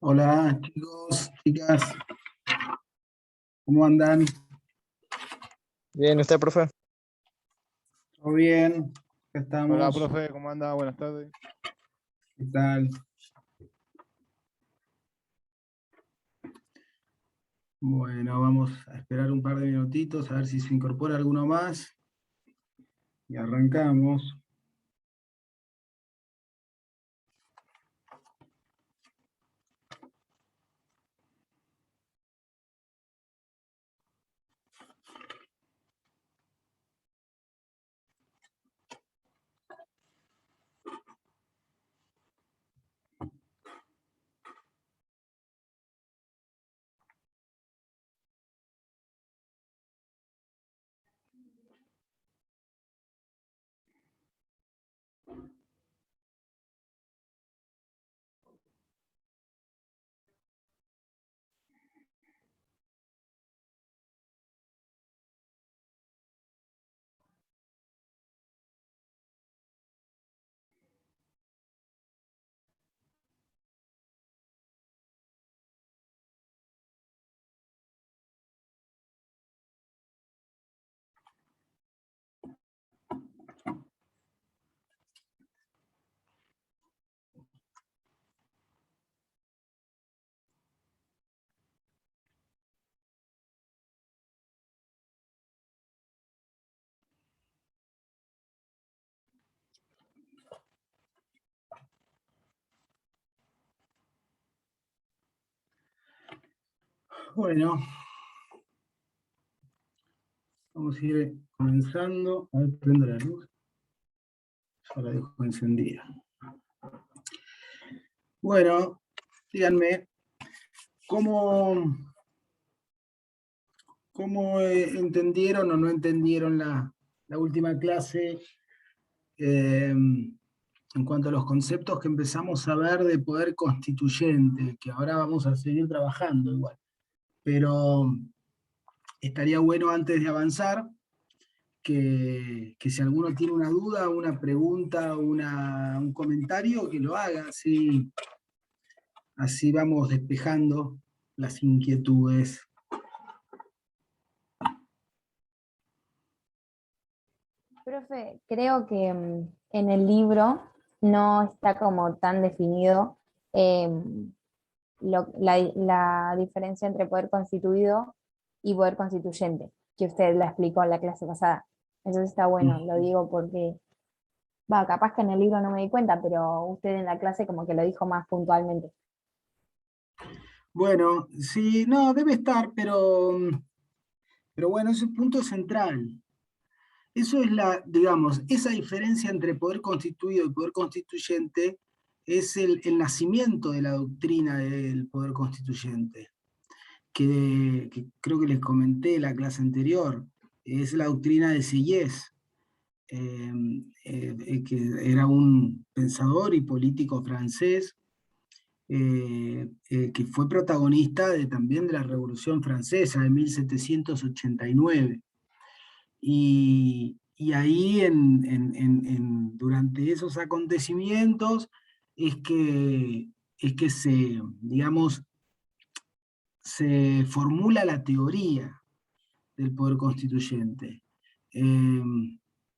Hola chicos, chicas, ¿cómo andan? Bien, ¿usted, profe? ¿Todo bien? Acá Hola, estamos. profe, ¿cómo anda? Buenas tardes. ¿Qué tal? Bueno, vamos a esperar un par de minutitos a ver si se incorpora alguno más. Y arrancamos. Bueno, vamos a ir comenzando. A ver, prendo la luz. Ya la dejo encendida. Bueno, díganme, ¿cómo entendieron o no entendieron la última clase en cuanto a los conceptos que empezamos a ver de poder constituyente, que ahora vamos a seguir trabajando igual? Pero estaría bueno antes de avanzar que si alguno tiene una duda, una pregunta, un comentario, que lo haga, así vamos despejando las inquietudes. Profe, creo que en el libro no está como tan definido la diferencia entre poder constituido y poder constituyente, que usted la explicó en la clase pasada. Eso está bueno, lo digo porque, capaz que en el libro no me di cuenta, pero usted en la clase como que lo dijo más puntualmente. Bueno, sí, no, debe estar, pero bueno, ese punto es central. Eso es digamos, esa diferencia entre poder constituido y poder constituyente es el nacimiento de la doctrina del poder constituyente, que creo que les comenté en la clase anterior, es la doctrina de Sieyès, que era un pensador y político francés, que fue protagonista también de la Revolución Francesa de 1789. Y ahí, durante esos acontecimientos, es que digamos, se formula la teoría del poder constituyente, eh,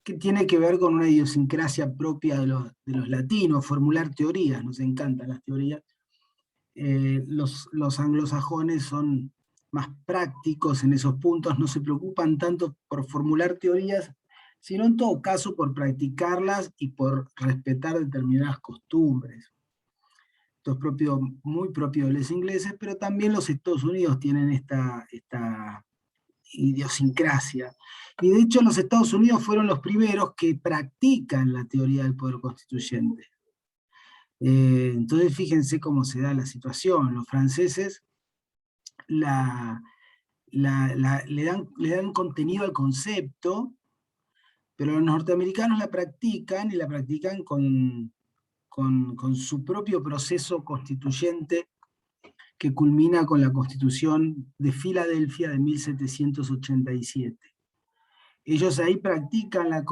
que tiene que ver con una idiosincrasia propia de los latinos, formular teorías, nos encantan las teorías. Los anglosajones son más prácticos en esos puntos, no se preocupan tanto por formular teorías, sino en todo caso por practicarlas y por respetar determinadas costumbres. Esto es muy propio de los ingleses, pero también los Estados Unidos tienen esta idiosincrasia. Y de hecho los Estados Unidos fueron los primeros que practican la teoría del poder constituyente. Entonces fíjense cómo se da la situación. Los franceses le dan contenido al concepto, pero los norteamericanos la practican y la practican con su propio proceso constituyente, que culmina con la Constitución de Filadelfia de 1787. Ellos ahí practican la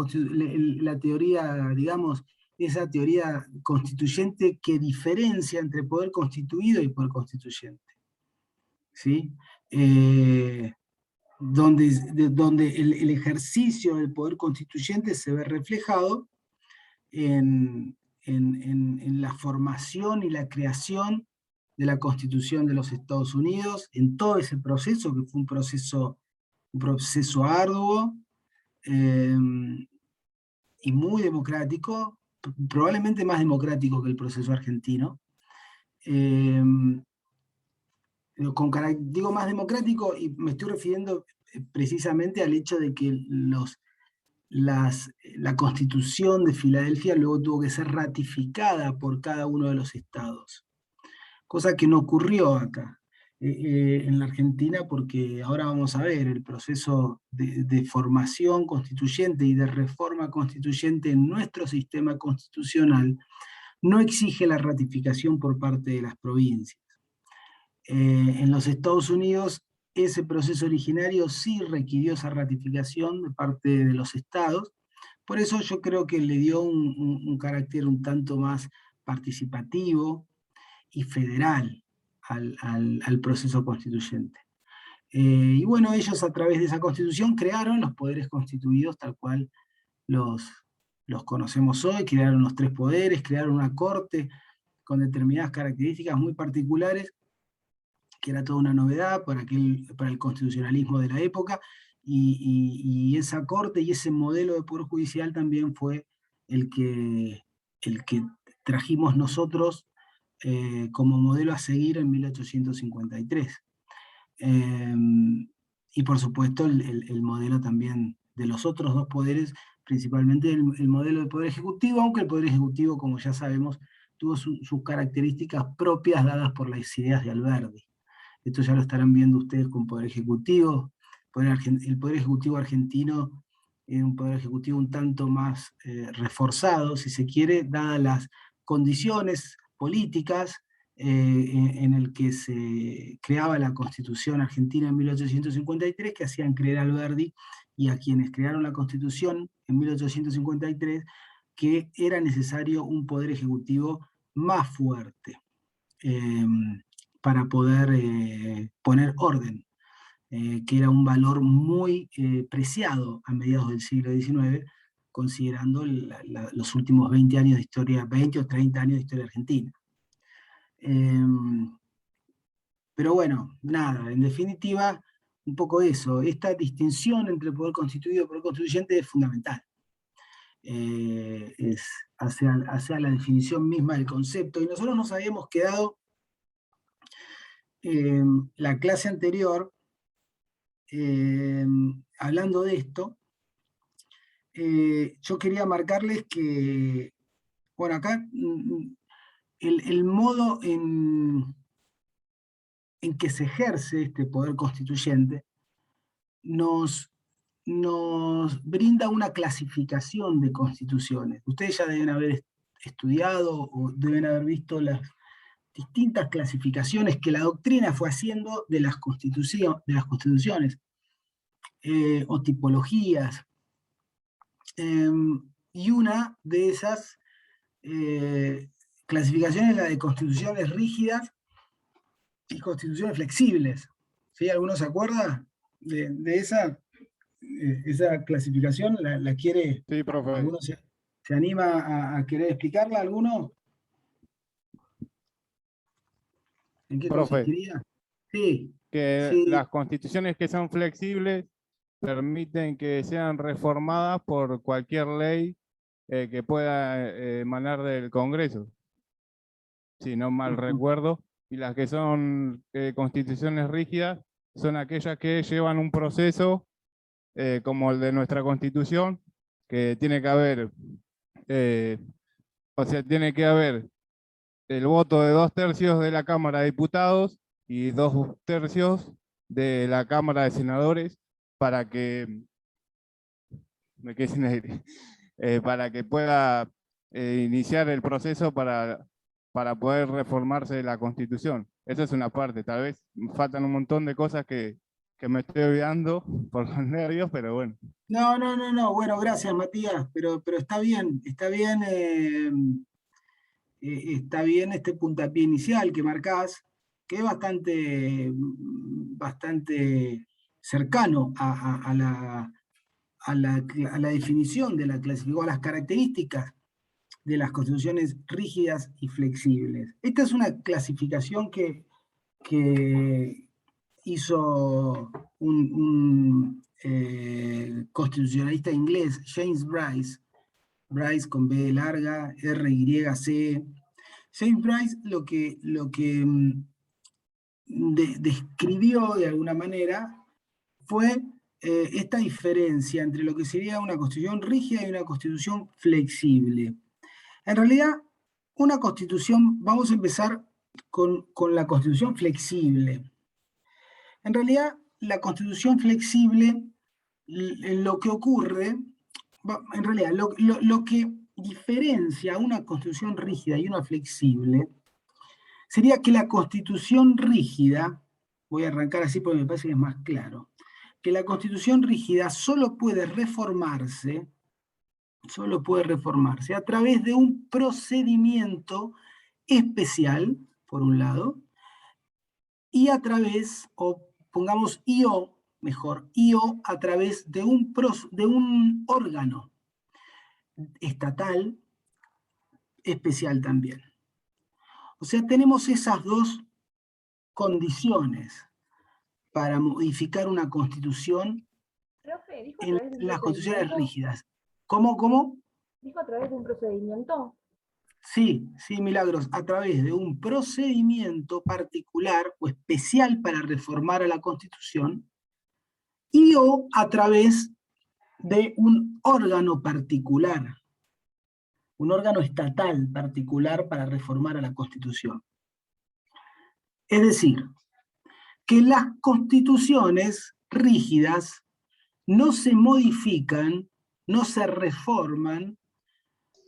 teoría, digamos, esa teoría constituyente que diferencia entre poder constituido y poder constituyente, ¿sí? Donde el ejercicio del poder constituyente se ve reflejado en la formación y la creación de la Constitución de los Estados Unidos, en todo ese proceso, que fue un proceso arduo, y muy democrático, probablemente más democrático que el proceso argentino. Digo más democrático y me estoy refiriendo precisamente al hecho de que la Constitución de Filadelfia luego tuvo que ser ratificada por cada uno de los estados, cosa que no ocurrió acá en la Argentina, porque ahora vamos a ver el proceso de formación constituyente y de reforma constituyente en nuestro sistema constitucional no exige la ratificación por parte de las provincias. En los Estados Unidos ese proceso originario sí requirió esa ratificación de parte de los estados, por eso yo creo que le dio un carácter un tanto más participativo y federal al proceso constituyente. Y bueno, ellos a través de esa constitución crearon los poderes constituidos tal cual los conocemos hoy, crearon los 3 poderes, crearon una corte con determinadas características muy particulares, que era toda una novedad para el constitucionalismo de la época, y esa corte y ese modelo de poder judicial también fue el que trajimos nosotros como modelo a seguir en 1853. Y por supuesto el modelo también de los otros dos poderes, principalmente el modelo del Poder Ejecutivo, aunque el Poder Ejecutivo, como ya sabemos, tuvo sus características propias dadas por las ideas de Alberdi. Esto ya lo estarán viendo ustedes con Poder Ejecutivo. El Poder Ejecutivo argentino es un Poder Ejecutivo un tanto más reforzado, si se quiere, dadas las condiciones políticas en el que se creaba la Constitución Argentina en 1853, que hacían creer a Alberdi y a quienes crearon la Constitución en 1853, que era necesario un Poder Ejecutivo más fuerte para poder poner orden, que era un valor muy preciado a mediados del siglo XIX, considerando los últimos 20 años de historia, 20 o 30 años de historia argentina. Pero bueno, nada, en definitiva, un poco eso, esta distinción entre el poder constituido y el poder constituyente es fundamental. Es hacia la definición misma del concepto, y nosotros nos habíamos quedado la clase anterior hablando de esto. Yo quería marcarles que, bueno, acá el modo en que se ejerce este poder constituyente nos brinda una clasificación de constituciones. Ustedes ya deben haber estudiado o deben haber visto las distintas clasificaciones que la doctrina fue haciendo de las constituciones o tipologías. Y una de esas clasificaciones es la de constituciones rígidas y constituciones flexibles. ¿Sí? ¿Alguno se acuerda de esa clasificación? ¿La quiere? Sí, profe. ¿Alguno se anima a querer explicarla? ¿Alguno? ¿En qué Profe, consistiría? Sí, que sí. las constituciones que son flexibles permiten que sean reformadas por cualquier ley que pueda emanar del Congreso, si no mal recuerdo, y las que son constituciones rígidas son aquellas que llevan un proceso como el de nuestra Constitución, que tiene que haber, tiene que haber el voto de 2/3 de la Cámara de Diputados y 2/3 de la Cámara de Senadores para que, me quedé sin aire, para que pueda iniciar el proceso para poder reformarse la Constitución. Esa es una parte, tal vez faltan un montón de cosas que me estoy olvidando por los nervios, pero bueno. No, bueno, gracias Matías, pero está bien este puntapié inicial que marcás, que es bastante cercano a la definición de la clasificación, a las características de las constituciones rígidas y flexibles. Esta es una clasificación que hizo un constitucionalista inglés, James Bryce con B larga, RYC. James Bryce lo que describió de alguna manera fue esta diferencia entre lo que sería una constitución rígida y una constitución flexible. En realidad, una constitución, vamos a empezar con la constitución flexible. En realidad, la constitución flexible, lo que ocurre, en realidad, lo que diferencia una constitución rígida y una flexible sería que la constitución rígida, voy a arrancar así porque me parece que es más claro, que la constitución rígida solo puede reformarse a través de un procedimiento especial, por un lado, y a través, o pongamos IO, mejor, IO a través de un órgano estatal especial también. O sea, tenemos esas dos condiciones para modificar una constitución en las constituciones rígidas. ¿Cómo? ¿Dijo a través de un procedimiento? Sí, sí, Milagros, a través de un procedimiento particular o especial para reformar a la Constitución, y o a través de un órgano particular, un órgano estatal particular para reformar a la Constitución. Es decir, que las constituciones rígidas no se modifican, no se reforman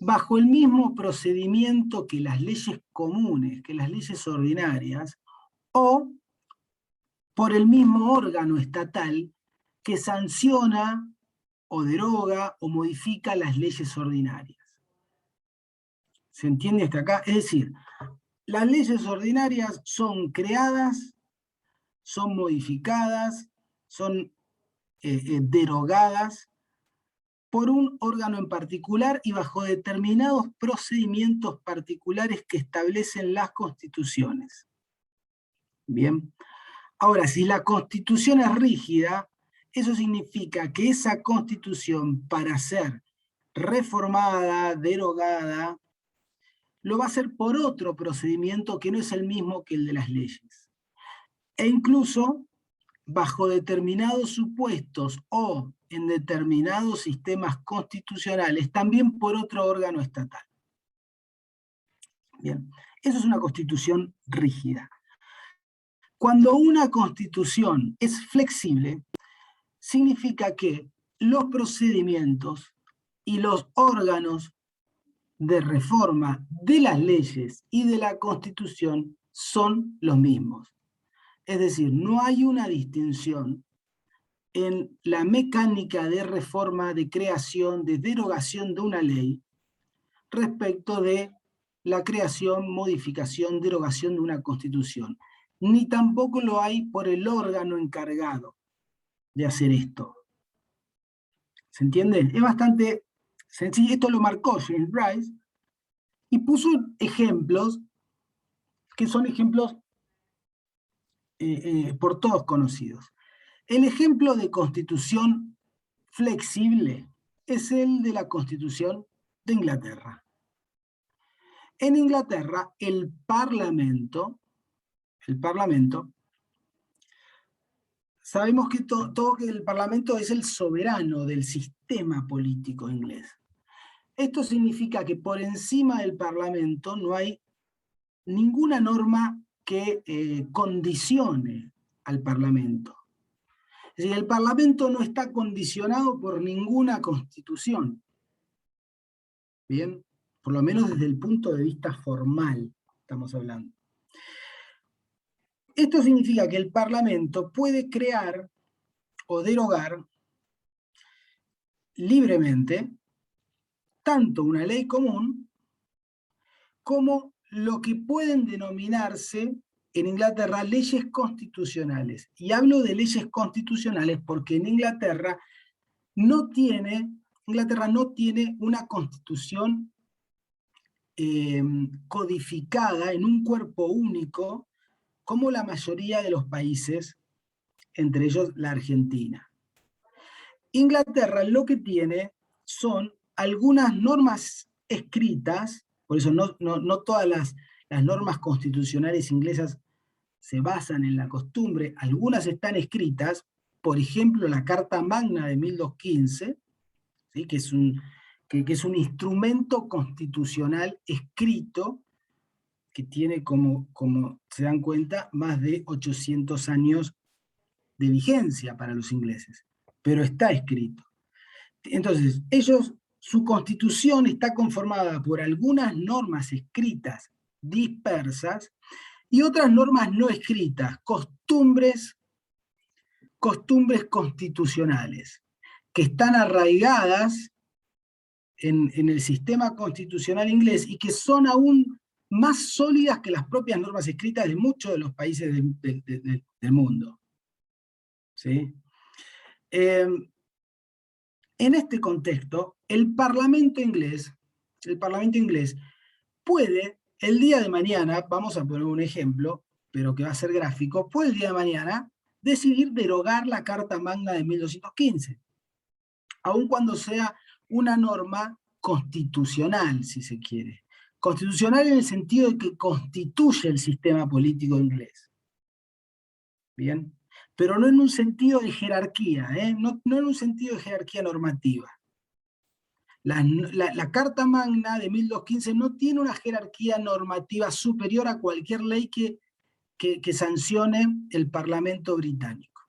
bajo el mismo procedimiento que las leyes comunes, que las leyes ordinarias, o por el mismo órgano estatal que sanciona o deroga o modifica las leyes ordinarias. ¿Se entiende hasta acá? Es decir, las leyes ordinarias son creadas, son modificadas, son derogadas por un órgano en particular y bajo determinados procedimientos particulares que establecen las constituciones. Bien. Ahora, si la Constitución es rígida, eso significa que esa Constitución, para ser reformada, derogada, lo va a hacer por otro procedimiento que no es el mismo que el de las leyes. E incluso bajo determinados supuestos o en determinados sistemas constitucionales, también por otro órgano estatal. Bien, eso es una Constitución rígida. Cuando una Constitución es flexible, significa que los procedimientos y los órganos de reforma de las leyes y de la Constitución son los mismos. Es decir, no hay una distinción en la mecánica de reforma, de creación, de derogación de una ley respecto de la creación, modificación, derogación de una Constitución. Ni tampoco lo hay por el órgano encargado de hacer esto. ¿Se entiende? Es bastante sencillo. Esto lo marcó James Bryce y puso ejemplos que son ejemplos por todos conocidos. El ejemplo de constitución flexible es el de la Constitución de Inglaterra. En Inglaterra, el Parlamento, sabemos que que el Parlamento es el soberano del sistema político inglés. Esto significa que por encima del Parlamento no hay ninguna norma que condicione al Parlamento. Es decir, el Parlamento no está condicionado por ninguna constitución. Bien, por lo menos desde el punto de vista formal estamos hablando. Esto significa que el Parlamento puede crear o derogar libremente tanto una ley común como lo que pueden denominarse en Inglaterra leyes constitucionales. Y hablo de leyes constitucionales porque en Inglaterra no tiene una constitución codificada en un cuerpo único como la mayoría de los países, entre ellos la Argentina. Inglaterra lo que tiene son algunas normas escritas, por eso no todas las normas constitucionales inglesas se basan en la costumbre, algunas están escritas, por ejemplo la Carta Magna de 1215, ¿sí? que es un instrumento constitucional escrito que tiene, como se dan cuenta, más de 800 años de vigencia para los ingleses, pero está escrito. Entonces, su constitución está conformada por algunas normas escritas dispersas y otras normas no escritas, costumbres constitucionales, que están arraigadas en el sistema constitucional inglés y que son aún más sólidas que las propias normas escritas de muchos de los países del mundo. ¿Sí? En este contexto, el Parlamento inglés puede, el día de mañana, vamos a poner un ejemplo, pero que va a ser gráfico, puede el día de mañana decidir derogar la Carta Magna de 1215, aun cuando sea una norma constitucional, si se quiere, Constitucional en el sentido de que constituye el sistema político inglés. ¿Bien? Pero no en un sentido de jerarquía, no en un sentido de jerarquía normativa. La Carta Magna de 1215 no tiene una jerarquía normativa superior a cualquier ley que sancione el Parlamento británico.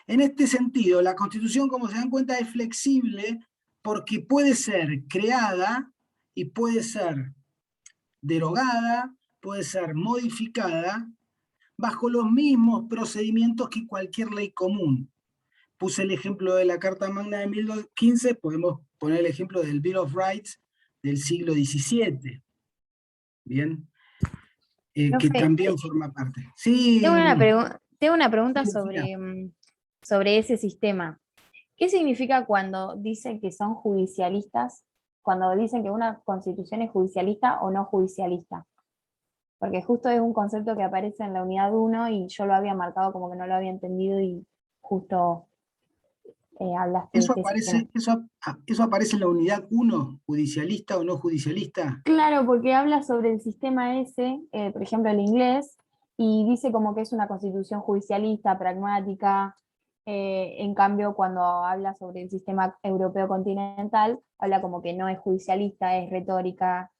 En este sentido, la Constitución, como se dan cuenta, es flexible porque puede ser creada y puede ser derogada, puede ser modificada bajo los mismos procedimientos que cualquier ley común. Puse el ejemplo de la Carta Magna de 1215, podemos poner el ejemplo del Bill of Rights del siglo XVII. ¿Bien? Que también forma parte. Sí. Tengo una pregunta Sí, sobre ese sistema. ¿Qué significa cuando dicen que son judicialistas? Cuando dicen que una constitución es judicialista o no judicialista. Porque justo es un concepto que aparece en la unidad 1 y yo lo había marcado como que no lo había entendido y justo hablaste de este sistema. Eso aparece en la unidad 1, judicialista o no judicialista. Claro, porque habla sobre el sistema ese, por ejemplo el inglés, y dice como que es una constitución judicialista, pragmática. En cambio, cuando habla sobre el sistema europeo continental, habla como que no es judicialista, es retórica,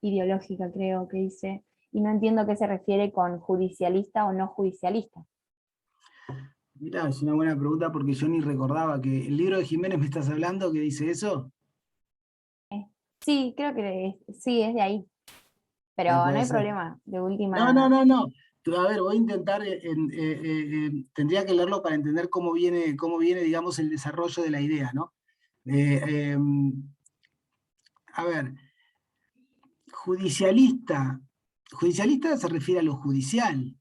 ideológica, creo que dice, y no entiendo a qué se refiere con judicialista o no judicialista. Mirá, es una buena pregunta porque yo ni recordaba que el libro de Jiménez me estás hablando que dice eso. Sí, creo que sí, es de ahí. Pero no hay problema, de última. No. A ver, voy a intentar, tendría que leerlo para entender cómo viene, digamos, el desarrollo de la idea, ¿no? A ver, judicialista se refiere a lo judicial.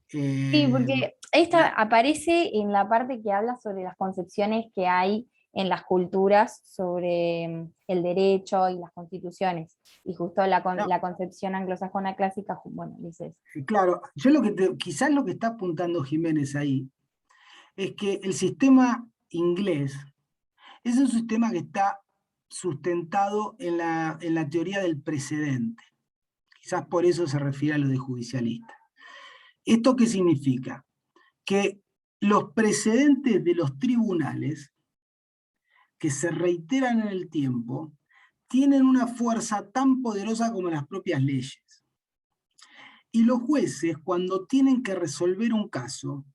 Sí, porque esta aparece en la parte que habla sobre las concepciones que hay en las culturas sobre el derecho y las constituciones. Y justo la concepción anglosajona clásica, bueno, dice eso. Claro, yo quizás lo que está apuntando Jiménez ahí es que el sistema inglés es un sistema que está sustentado en la teoría del precedente. Quizás por eso se refiere a lo de judicialista. ¿Esto qué significa? Que los precedentes de los tribunales, que se reiteran en el tiempo, tienen una fuerza tan poderosa como las propias leyes. Y los jueces, cuando tienen que resolver un caso,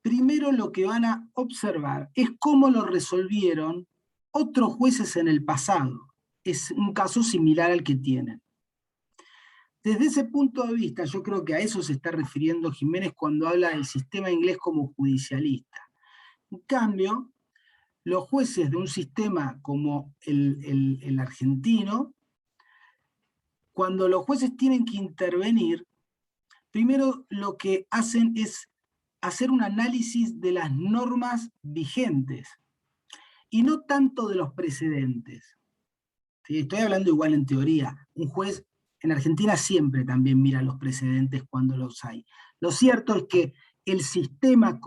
primero lo que van a observar es cómo lo resolvieron otros jueces en el pasado. Es un caso similar al que tienen. Desde ese punto de vista, yo creo que a eso se está refiriendo Jiménez cuando habla del sistema inglés como judicialista. En cambio, los jueces de un sistema como el argentino, cuando los jueces tienen que intervenir, primero lo que hacen es hacer un análisis de las normas vigentes y no tanto de los precedentes. ¿Sí? Estoy hablando igual en teoría. Un juez en Argentina siempre también mira los precedentes cuando los hay. Lo cierto es que el sistema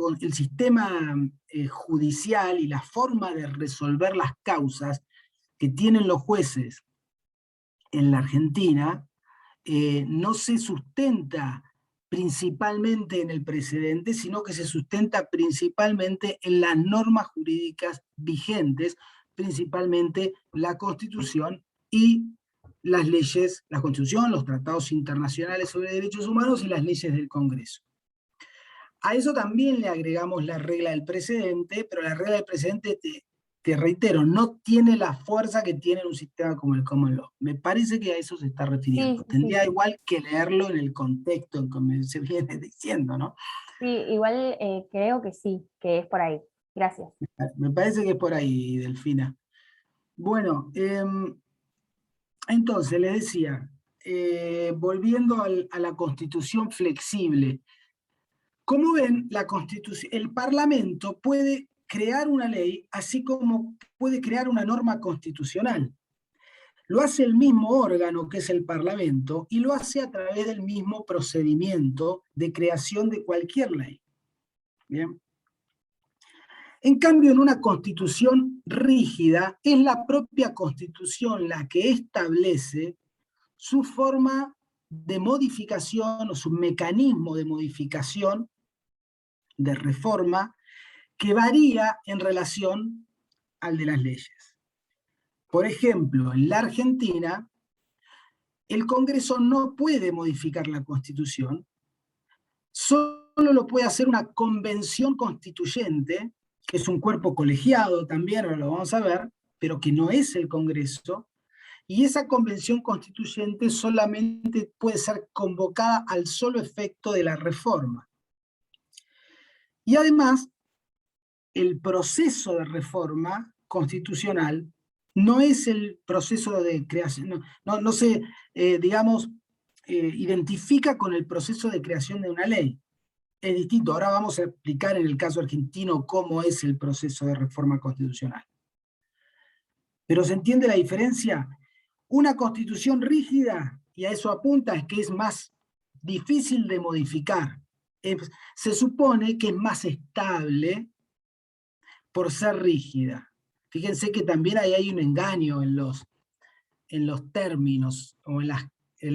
judicial y la forma de resolver las causas que tienen los jueces en la Argentina no se sustenta principalmente en el precedente, sino que se sustenta principalmente en las normas jurídicas vigentes, principalmente la Constitución y las leyes, la Constitución, los tratados internacionales sobre derechos humanos y las leyes del Congreso. A eso también le agregamos la regla del precedente, pero la regla del precedente, te reitero, no tiene la fuerza que tiene un sistema como el common law. Me parece que a eso se está refiriendo. Sí, Tendría sí. igual que leerlo en el contexto en que se viene diciendo, ¿no? Sí, igual creo que sí, que es por ahí. Gracias. Me parece que es por ahí, Delfina. Bueno, entonces les decía, volviendo a la Constitución flexible, como ven, el Parlamento puede crear una ley, así como puede crear una norma constitucional. Lo hace el mismo órgano que es el Parlamento y lo hace a través del mismo procedimiento de creación de cualquier ley. Bien. En cambio, en una constitución rígida, es la propia constitución la que establece su forma de modificación o su mecanismo de modificación, de reforma, que varía en relación al de las leyes. Por ejemplo, en la Argentina, el Congreso no puede modificar la Constitución, solo lo puede hacer una convención constituyente, que es un cuerpo colegiado también, ahora lo vamos a ver, pero que no es el Congreso, y esa convención constituyente solamente puede ser convocada al solo efecto de la reforma. Y además, el proceso de reforma constitucional no es el proceso de creación, no se, digamos, identifica con el proceso de creación de una ley. Es distinto. Ahora vamos a explicar en el caso argentino cómo es el proceso de reforma constitucional. Pero ¿se entiende la diferencia? Una constitución rígida, y a eso apunta, es que es más difícil de modificar. Se supone que es más estable por ser rígida. Fíjense que también ahí hay un engaño en los términos o en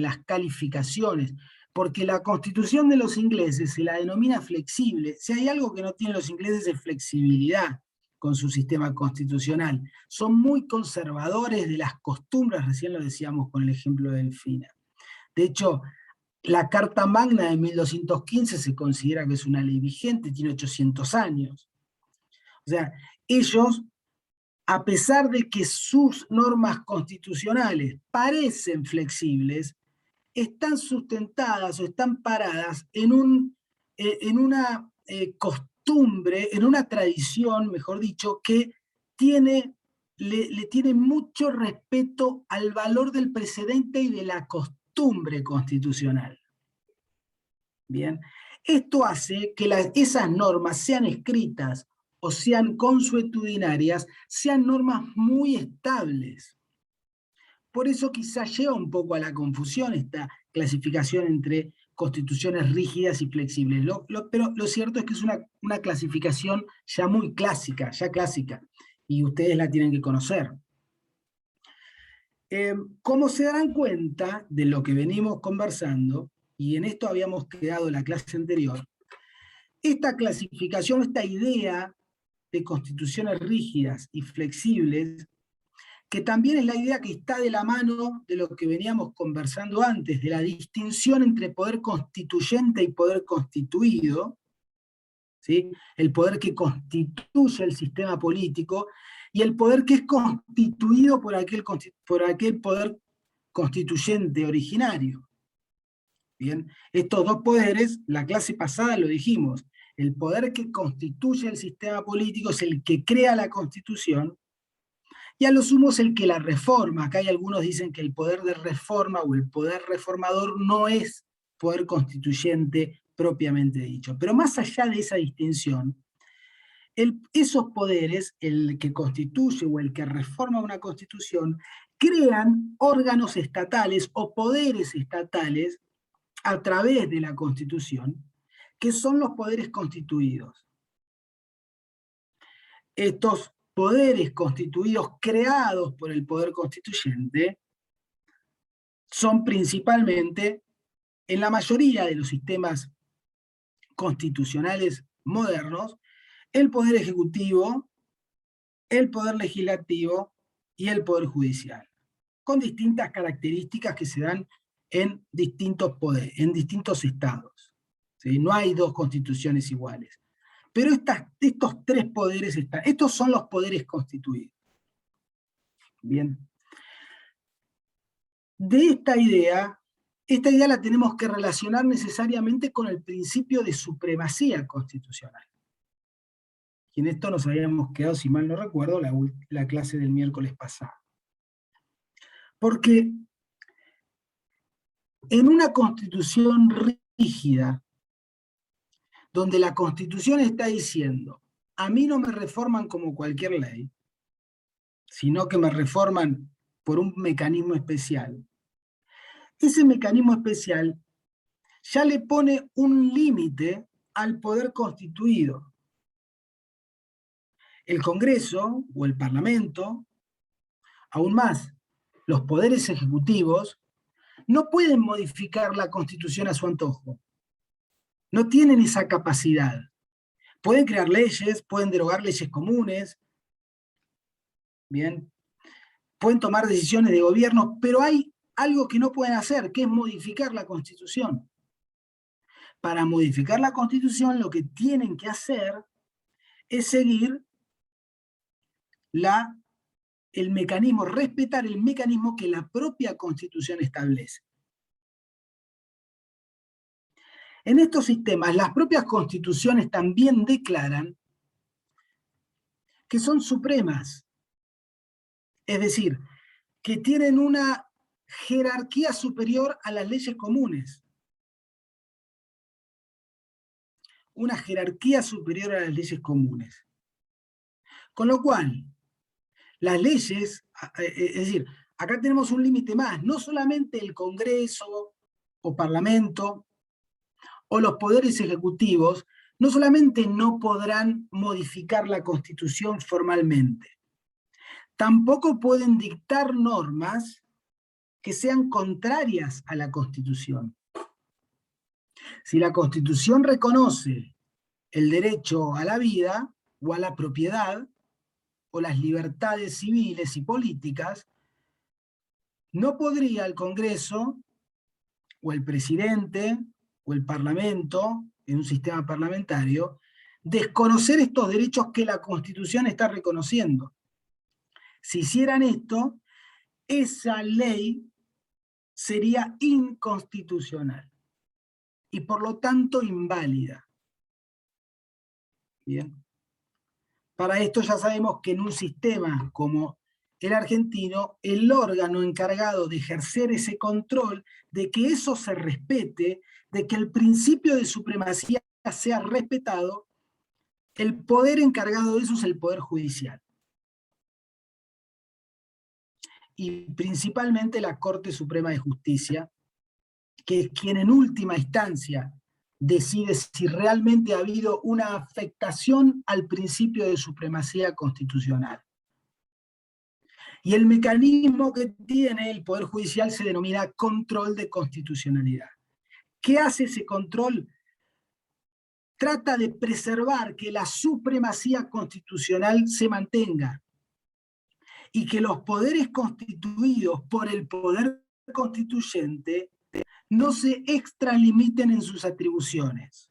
las calificaciones, porque la constitución de los ingleses se la denomina flexible. Si hay algo que no tienen los ingleses es flexibilidad con su sistema constitucional. Son muy conservadores de las costumbres, recién lo decíamos con el ejemplo de Delfina. De hecho, la Carta Magna de 1215 se considera que es una ley vigente, tiene 800 años. O sea, ellos, a pesar de que sus normas constitucionales parecen flexibles, están sustentadas o están paradas en una costumbre, en una tradición, mejor dicho, que le tiene mucho respeto al valor del precedente y de la costumbre constitucional. Bien, esto hace que esas normas sean escritas o sean consuetudinarias, sean normas muy estables. Por eso quizás lleva un poco a la confusión esta clasificación entre constituciones rígidas y flexibles. Pero lo cierto es que es una clasificación ya muy clásica, y ustedes la tienen que conocer. Como se darán cuenta de lo que venimos conversando, y en esto habíamos quedado en la clase anterior, esta clasificación, esta idea de constituciones rígidas y flexibles, que también es la idea que está de la mano de lo que veníamos conversando antes, de la distinción entre poder constituyente y poder constituido, ¿sí? El poder que constituye el sistema político y el poder que es constituido por aquel poder constituyente originario. Bien, estos dos poderes, la clase pasada lo dijimos, el poder que constituye el sistema político es el que crea la Constitución, y a lo sumo es el que la reforma. Acá hay algunos dicen que el poder de reforma o el poder reformador no es poder constituyente propiamente dicho. Pero más allá de esa distinción, esos poderes, el que constituye o el que reforma una constitución, crean órganos estatales o poderes estatales a través de la Constitución, que son los poderes constituidos. Estos poderes constituidos creados por el poder constituyente son principalmente, en la mayoría de los sistemas constitucionales modernos, el poder ejecutivo, el poder legislativo y el poder judicial, con distintas características que se dan en distintos poderes, en distintos estados. ¿Sí? No hay dos constituciones iguales. Pero estos tres poderes estos son los poderes constituidos. Bien. De esta idea la tenemos que relacionar necesariamente con el principio de supremacía constitucional. Y en esto nos habíamos quedado, si mal no recuerdo, la clase del miércoles pasado. Porque en una constitución rígida, donde la Constitución está diciendo, a mí no me reforman como cualquier ley, sino que me reforman por un mecanismo especial. Ese mecanismo especial ya le pone un límite al poder constituido. El Congreso o el Parlamento, aún más, los poderes ejecutivos, no pueden modificar la Constitución a su antojo. No tienen esa capacidad. Pueden crear leyes, pueden derogar leyes comunes, bien, pueden tomar decisiones de gobierno, pero hay algo que no pueden hacer, que es modificar la Constitución. Para modificar la Constitución, lo que tienen que hacer es seguir el mecanismo, respetar el mecanismo que la propia Constitución establece. En estos sistemas, las propias constituciones también declaran que son supremas, es decir, que tienen una jerarquía superior a las leyes comunes. Una jerarquía superior a las leyes comunes. Con lo cual, las leyes, es decir, acá tenemos un límite más, no solamente el Congreso o Parlamento o los poderes ejecutivos, no solamente no podrán modificar la Constitución formalmente, tampoco pueden dictar normas que sean contrarias a la Constitución. Si la Constitución reconoce el derecho a la vida o a la propiedad o las libertades civiles y políticas, no podría el Congreso o el presidente o el Parlamento, en un sistema parlamentario, desconocer estos derechos que la Constitución está reconociendo. Si hicieran esto, esa ley sería inconstitucional y por lo tanto inválida. Bien. Para esto ya sabemos que en un sistema como el argentino, el órgano encargado de ejercer ese control, de que eso se respete, de que el principio de supremacía sea respetado, el poder encargado de eso es el Poder Judicial. Y principalmente la Corte Suprema de Justicia, que es quien en última instancia decide si realmente ha habido una afectación al principio de supremacía constitucional. Y el mecanismo que tiene el Poder Judicial se denomina control de constitucionalidad. ¿Qué hace ese control? Trata de preservar que la supremacía constitucional se mantenga y que los poderes constituidos por el poder constituyente no se extralimiten en sus atribuciones.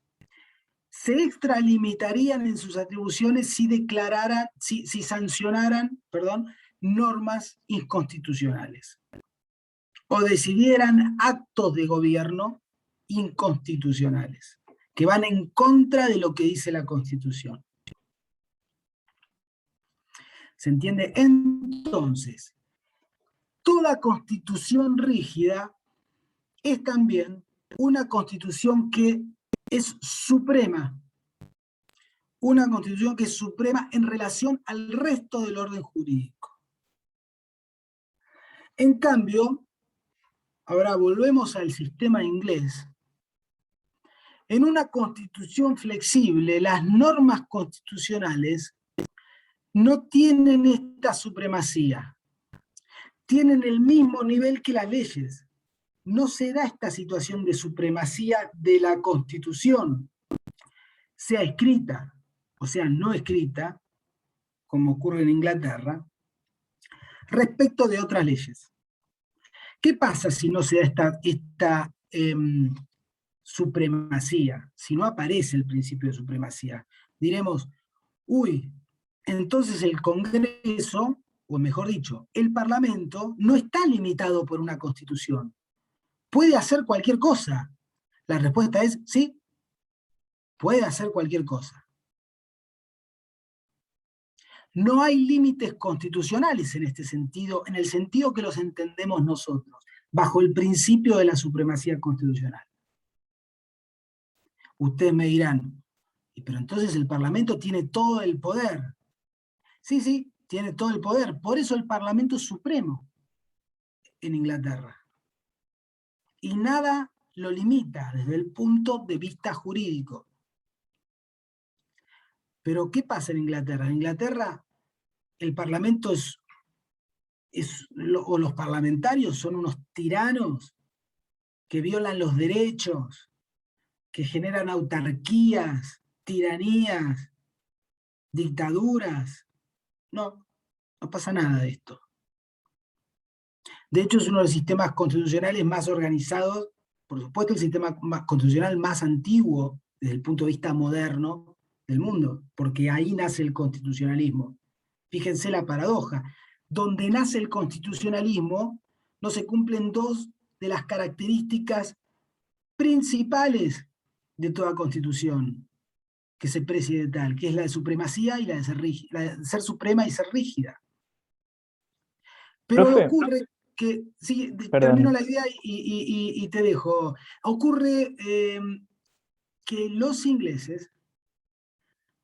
Se extralimitarían en sus atribuciones si sancionaran, normas inconstitucionales o decidieran actos de gobierno inconstitucionales que van en contra de lo que dice la Constitución. ¿Se entiende? Entonces, toda constitución rígida es también una constitución que es suprema. Una constitución que es suprema en relación al resto del orden jurídico. En cambio, ahora volvemos al sistema inglés. En una constitución flexible, las normas constitucionales no tienen esta supremacía. Tienen el mismo nivel que las leyes. No se da esta situación de supremacía de la Constitución, sea escrita o sea no escrita, como ocurre en Inglaterra, respecto de otras leyes. ¿Qué pasa si no se da esta supremacía? Si no aparece el principio de supremacía. Diremos, uy, entonces el Congreso, o mejor dicho, el Parlamento, no está limitado por una Constitución. Puede hacer cualquier cosa. La respuesta es sí, puede hacer cualquier cosa. No hay límites constitucionales en este sentido, en el sentido que los entendemos nosotros, bajo el principio de la supremacía constitucional. Ustedes me dirán, pero entonces el Parlamento tiene todo el poder. Sí, tiene todo el poder. Por eso el Parlamento es supremo en Inglaterra. Y nada lo limita desde el punto de vista jurídico. Pero ¿qué pasa en Inglaterra? En Inglaterra el Parlamento o los parlamentarios son unos tiranos que violan los derechos, que generan autarquías, tiranías, dictaduras. No, no pasa nada de esto. De hecho, es uno de los sistemas constitucionales más organizados, por supuesto el sistema constitucional más antiguo desde el punto de vista moderno del mundo, porque ahí nace el constitucionalismo. Fíjense la paradoja. Donde nace el constitucionalismo, no se cumplen dos de las características principales de toda constitución que se preside tal, que es la de supremacía y la de ser suprema y ser rígida. Pero Profe, ocurre que, sí, perdón. termino la idea y te dejo. Ocurre que los ingleses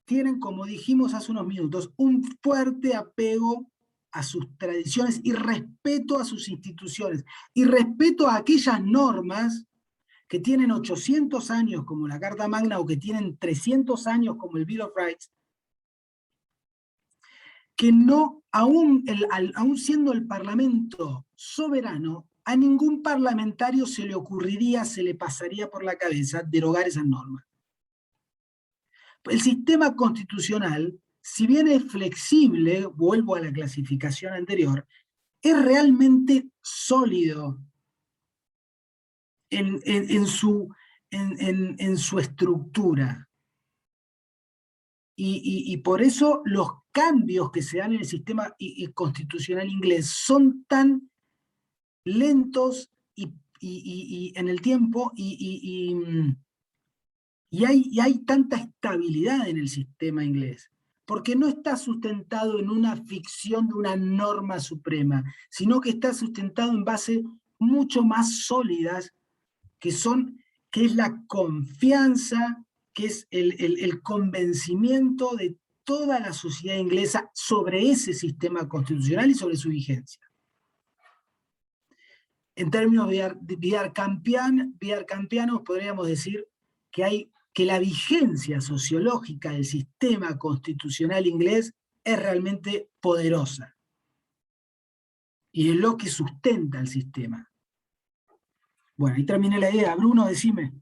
tienen, como dijimos hace unos minutos, un fuerte apego a sus tradiciones y respeto a sus instituciones, y respeto a aquellas normas que tienen 800 años como la Carta Magna o que tienen 300 años como el Bill of Rights, que no, aún siendo el Parlamento soberano, a ningún parlamentario se le ocurriría, se le pasaría por la cabeza derogar esas normas. El sistema constitucional, si bien es flexible, vuelvo a la clasificación anterior, es realmente sólido en su estructura. Y por eso los cambios que se dan en el sistema constitucional inglés son tan lentos y en el tiempo y hay tanta estabilidad en el sistema inglés, porque no está sustentado en una ficción de una norma suprema, sino que está sustentado en bases mucho más sólidas, que es la confianza, que es el convencimiento de toda la sociedad inglesa sobre ese sistema constitucional y sobre su vigencia. En términos biarcampianos podríamos decir que la vigencia sociológica del sistema constitucional inglés es realmente poderosa. Y es lo que sustenta el sistema. Bueno, ahí terminé la idea. Bruno, decime.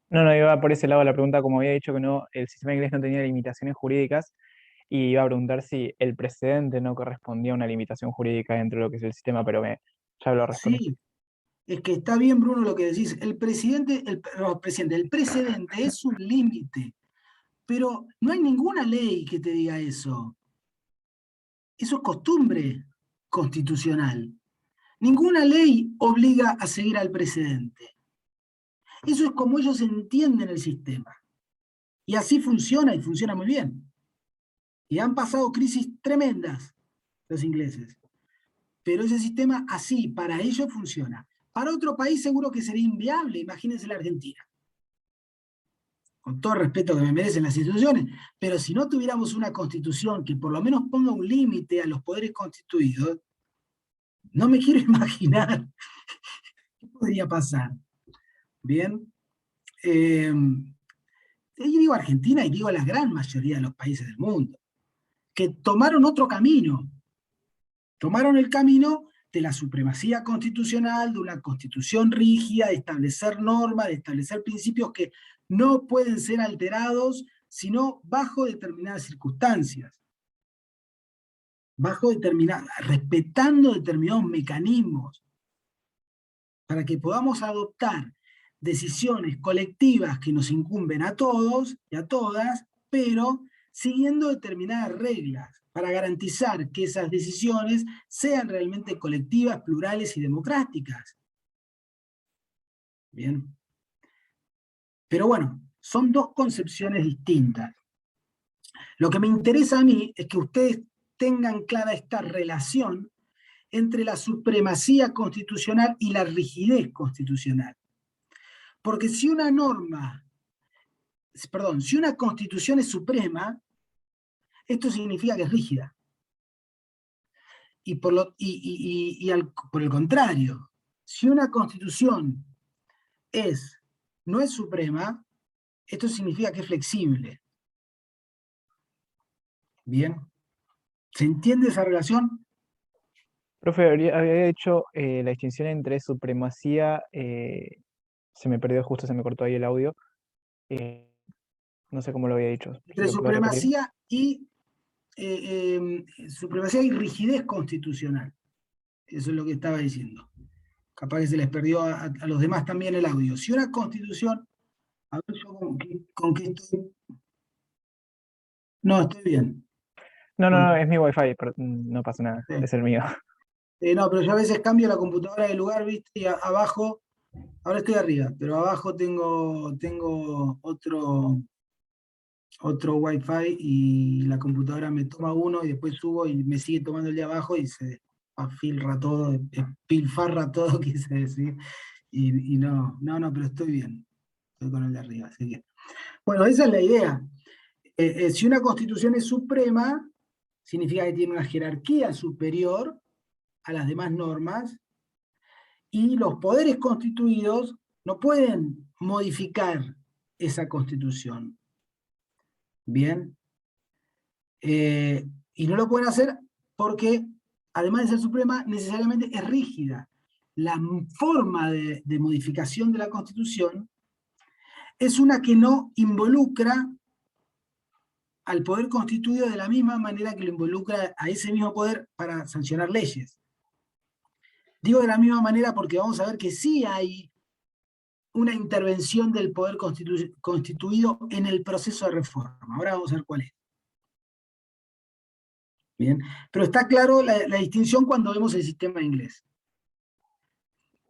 No, iba por ese lado la pregunta, como había dicho que no, el sistema inglés no tenía limitaciones jurídicas, y iba a preguntar si el precedente no correspondía a una limitación jurídica dentro de lo que es el sistema, pero ya lo respondí. Sí, es que está bien, Bruno, lo que decís. El precedente es un límite, pero no hay ninguna ley que te diga eso. Eso es costumbre constitucional. Ninguna ley obliga a seguir al precedente. Eso es como ellos entienden el sistema. Y así funciona, y funciona muy bien. Y han pasado crisis tremendas los ingleses. Pero ese sistema así, para ellos funciona. Para otro país seguro que sería inviable, imagínense la Argentina. Con todo el respeto que me merecen las instituciones, pero si no tuviéramos una constitución que por lo menos ponga un límite a los poderes constituidos, no me quiero imaginar qué podría pasar. Bien. Y digo Argentina y digo a la gran mayoría de los países del mundo, que tomaron otro camino. Tomaron el camino de la supremacía constitucional, de una constitución rígida, de establecer normas, de establecer principios que no pueden ser alterados, sino bajo determinadas circunstancias. Respetando determinados mecanismos, para que podamos adoptar decisiones colectivas que nos incumben a todos y a todas, pero siguiendo determinadas reglas, para garantizar que esas decisiones sean realmente colectivas, plurales y democráticas. Bien. Pero bueno, son dos concepciones distintas. Lo que me interesa a mí es que ustedes tengan clara esta relación entre la supremacía constitucional y la rigidez constitucional. Porque si una constitución es suprema, esto significa que es rígida. Y por el contrario, si una constitución no es suprema, Esto significa que es flexible. Bien. ¿Se entiende esa relación? Profe, había hecho la distinción entre supremacía, se me perdió, justo se me cortó ahí el audio. No sé cómo lo había dicho. Entre ¿Lo puede repetir? supremacía y rigidez constitucional. Eso es lo que estaba diciendo. Capaz que se les perdió a los demás también el audio. Si una constitución, a ver yo con qué estoy. No, estoy bien. No, no, no, es mi wifi, pero no pasa nada, Sí. es el mío. No, pero yo a veces cambio la computadora de lugar, ¿viste? Y abajo, ahora estoy arriba, pero abajo tengo otro wifi y la computadora me toma uno y después subo y me sigue tomando el de abajo y se afilra todo, pilfarra todo, quise decir. Y no, pero estoy bien. Estoy con el de arriba, así que. Bueno, esa es la idea. Si una constitución es suprema, significa que tiene una jerarquía superior a las demás normas y los poderes constituidos no pueden modificar esa constitución. Bien. Y no lo pueden hacer porque, además de ser suprema, necesariamente es rígida. La forma de modificación de la Constitución es una que no involucra al poder constituido de la misma manera que lo involucra a ese mismo poder para sancionar leyes. Digo de la misma manera porque vamos a ver que sí hay una intervención del poder constituido en el proceso de reforma. Ahora vamos a ver cuál es. Bien, pero está claro la distinción cuando vemos el sistema inglés.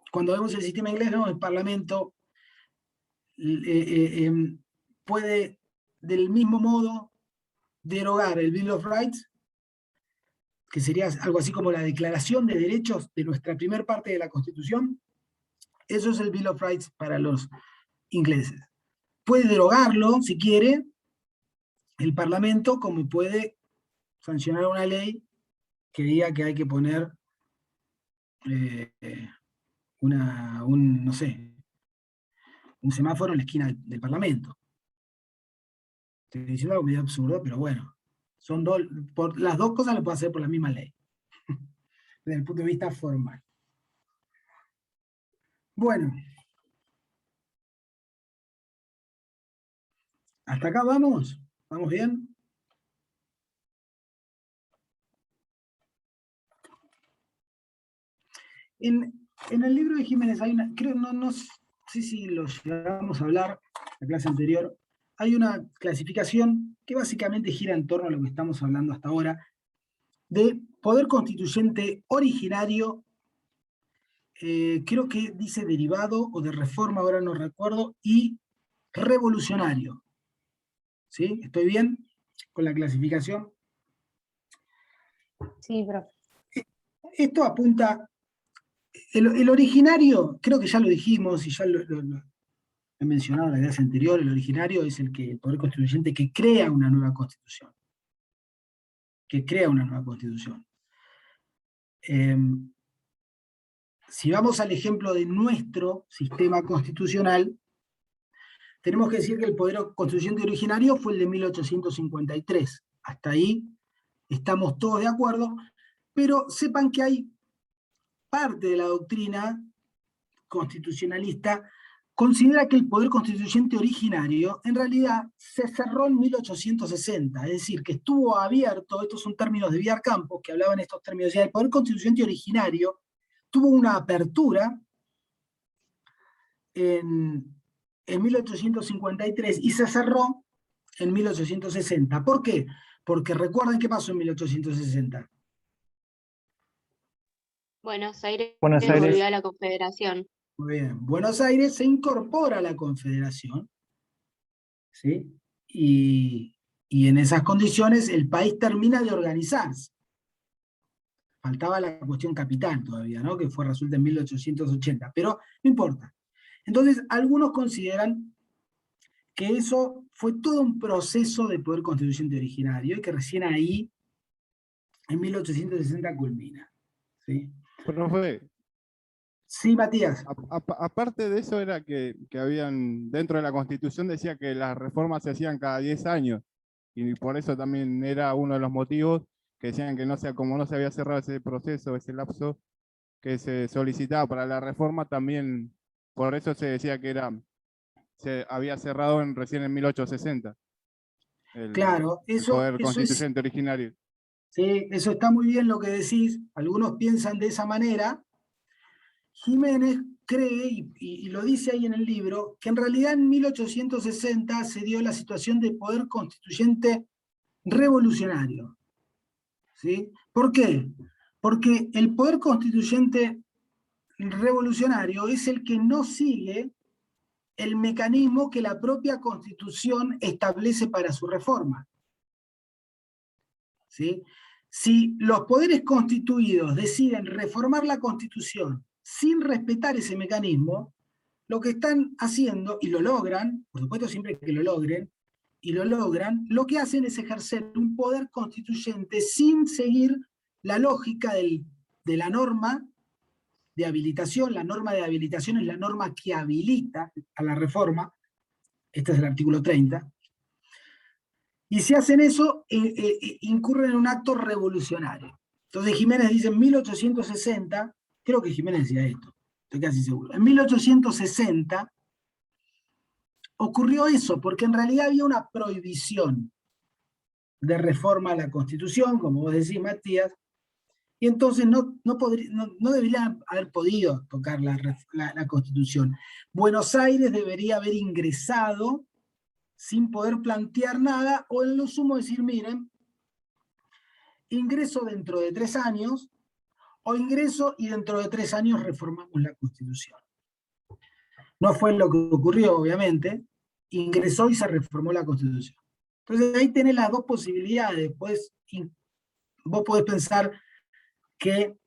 Cuando vemos el sistema inglés, ¿no? El Parlamento puede, del mismo modo, derogar el Bill of Rights, que sería algo así como la Declaración de Derechos de nuestra primera parte de la Constitución. Eso es el Bill of Rights para los ingleses. Puede derogarlo, si quiere, el Parlamento, como puede sancionar una ley que diga que hay que poner no sé, un semáforo en la esquina del Parlamento. Estoy diciendo algo medio absurdo, pero bueno, las dos cosas las puede hacer por la misma ley, desde el punto de vista formal. Bueno, hasta acá vamos. ¿Vamos bien? En el libro de Jiménez hay una, creo, no sé si lo llegamos a hablar en la clase anterior, hay una clasificación que básicamente gira en torno a lo que estamos hablando hasta ahora, de poder constituyente originario, creo que dice derivado o de reforma, ahora no recuerdo, y revolucionario. ¿Sí? ¿Estoy bien con la clasificación? Sí, profe. Esto apunta, el originario, creo que ya lo dijimos y ya lo he mencionado en la clase anterior, el originario es el poder constituyente que crea una nueva constitución. Si vamos al ejemplo de nuestro sistema constitucional, tenemos que decir que el poder constituyente originario fue el de 1853. Hasta ahí estamos todos de acuerdo, pero sepan que hay parte de la doctrina constitucionalista considera que el poder constituyente originario en realidad se cerró en 1860, es decir, que estuvo abierto, estos son términos de Villar Campos que hablaban estos términos, el poder constituyente originario tuvo una apertura en 1853 y se cerró en 1860. ¿Por qué? Porque recuerden qué pasó en 1860. Buenos Aires Buenos Aires. volvió a la Confederación. Muy bien. Buenos Aires se incorpora a la Confederación, ¿sí? Y en esas condiciones el país termina de organizarse. Faltaba la cuestión capital todavía, ¿no? Que fue resuelta en 1880, pero no importa. Entonces, algunos consideran que eso fue todo un proceso de poder constituyente originario y que recién ahí, en 1860, culmina. ¿Sí? Profe, Sí, Matías. Aparte de eso era que habían, dentro de la Constitución decía que las reformas se hacían cada 10 años, y por eso también era uno de los motivos que decían que no sea, como no se había cerrado ese proceso, ese lapso que se solicitaba para la reforma, también por eso se decía que se había cerrado recién en 1860 Claro, el poder constituyente originario. sí, eso está muy bien lo que decís. Algunos piensan de esa manera. Jiménez cree, y lo dice ahí en el libro, que en realidad en 1860 se dio la situación de poder constituyente revolucionario. ¿Sí? ¿Por qué? Porque el poder constituyente revolucionario es el que no sigue el mecanismo que la propia Constitución establece para su reforma. ¿Sí? Si los poderes constituidos deciden reformar la Constitución sin respetar ese mecanismo, lo que están haciendo, y lo logran, por supuesto siempre que lo logren, y lo logran, lo que hacen es ejercer un poder constituyente sin seguir la lógica de la norma de habilitación. La norma de habilitación es la norma que habilita a la reforma. Este es el artículo 30. Y si hacen eso, incurren en un acto revolucionario. Entonces Jiménez dice en 1860, creo que Jiménez decía esto, estoy casi seguro, en 1860 ocurrió eso, porque en realidad había una prohibición de reforma a la Constitución, como vos decís, Matías, y entonces no deberían haber podido tocar la Constitución. Buenos Aires debería haber ingresado sin poder plantear nada, o en lo sumo decir, miren, ingreso dentro de 3 años, o ingreso y dentro de 3 años reformamos la Constitución. No fue lo que ocurrió, obviamente, ingresó y se reformó la Constitución. Entonces ahí tenés las dos posibilidades. Vos podés pensar que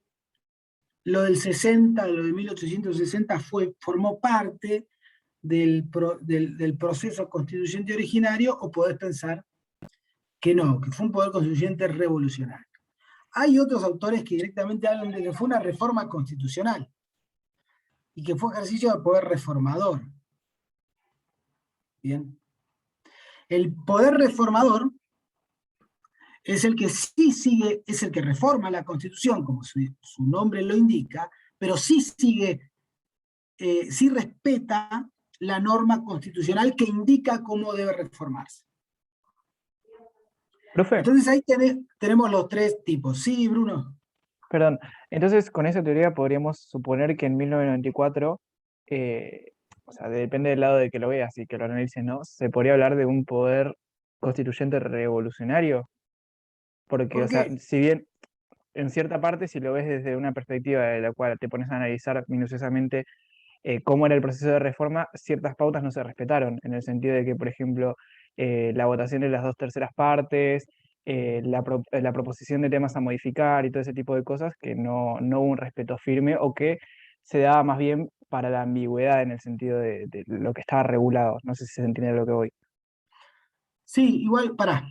lo del 60, lo de 1860 formó parte del proceso constituyente originario, o podés pensar que no, que fue un poder constituyente revolucionario. Hay otros autores que directamente hablan de que fue una reforma constitucional y que fue ejercicio del poder reformador. Bien. El poder reformador es el que sí sigue, es el que reforma la Constitución, como su nombre lo indica, pero sí sigue, sí respeta la norma constitucional que indica cómo debe reformarse. Profe, Entonces ahí tenemos los 3 tipos. Sí, Bruno. perdón, entonces con esa teoría podríamos suponer que en 1994, o sea, depende del lado de que lo veas y que lo analices, ¿no? Se podría hablar de un poder constituyente revolucionario, porque, o ¿Por sea, qué? si bien en cierta parte, si lo ves desde una perspectiva de la cual te pones a analizar minuciosamente cómo era el proceso de reforma, ciertas pautas no se respetaron, en el sentido de que, por ejemplo, la votación de las 2/3 partes, la proposición de temas a modificar y todo ese tipo de cosas, que no hubo un respeto firme o que se daba más bien para la ambigüedad en el sentido de lo que estaba regulado. No sé si se entiende lo que voy. Sí, igual, pará.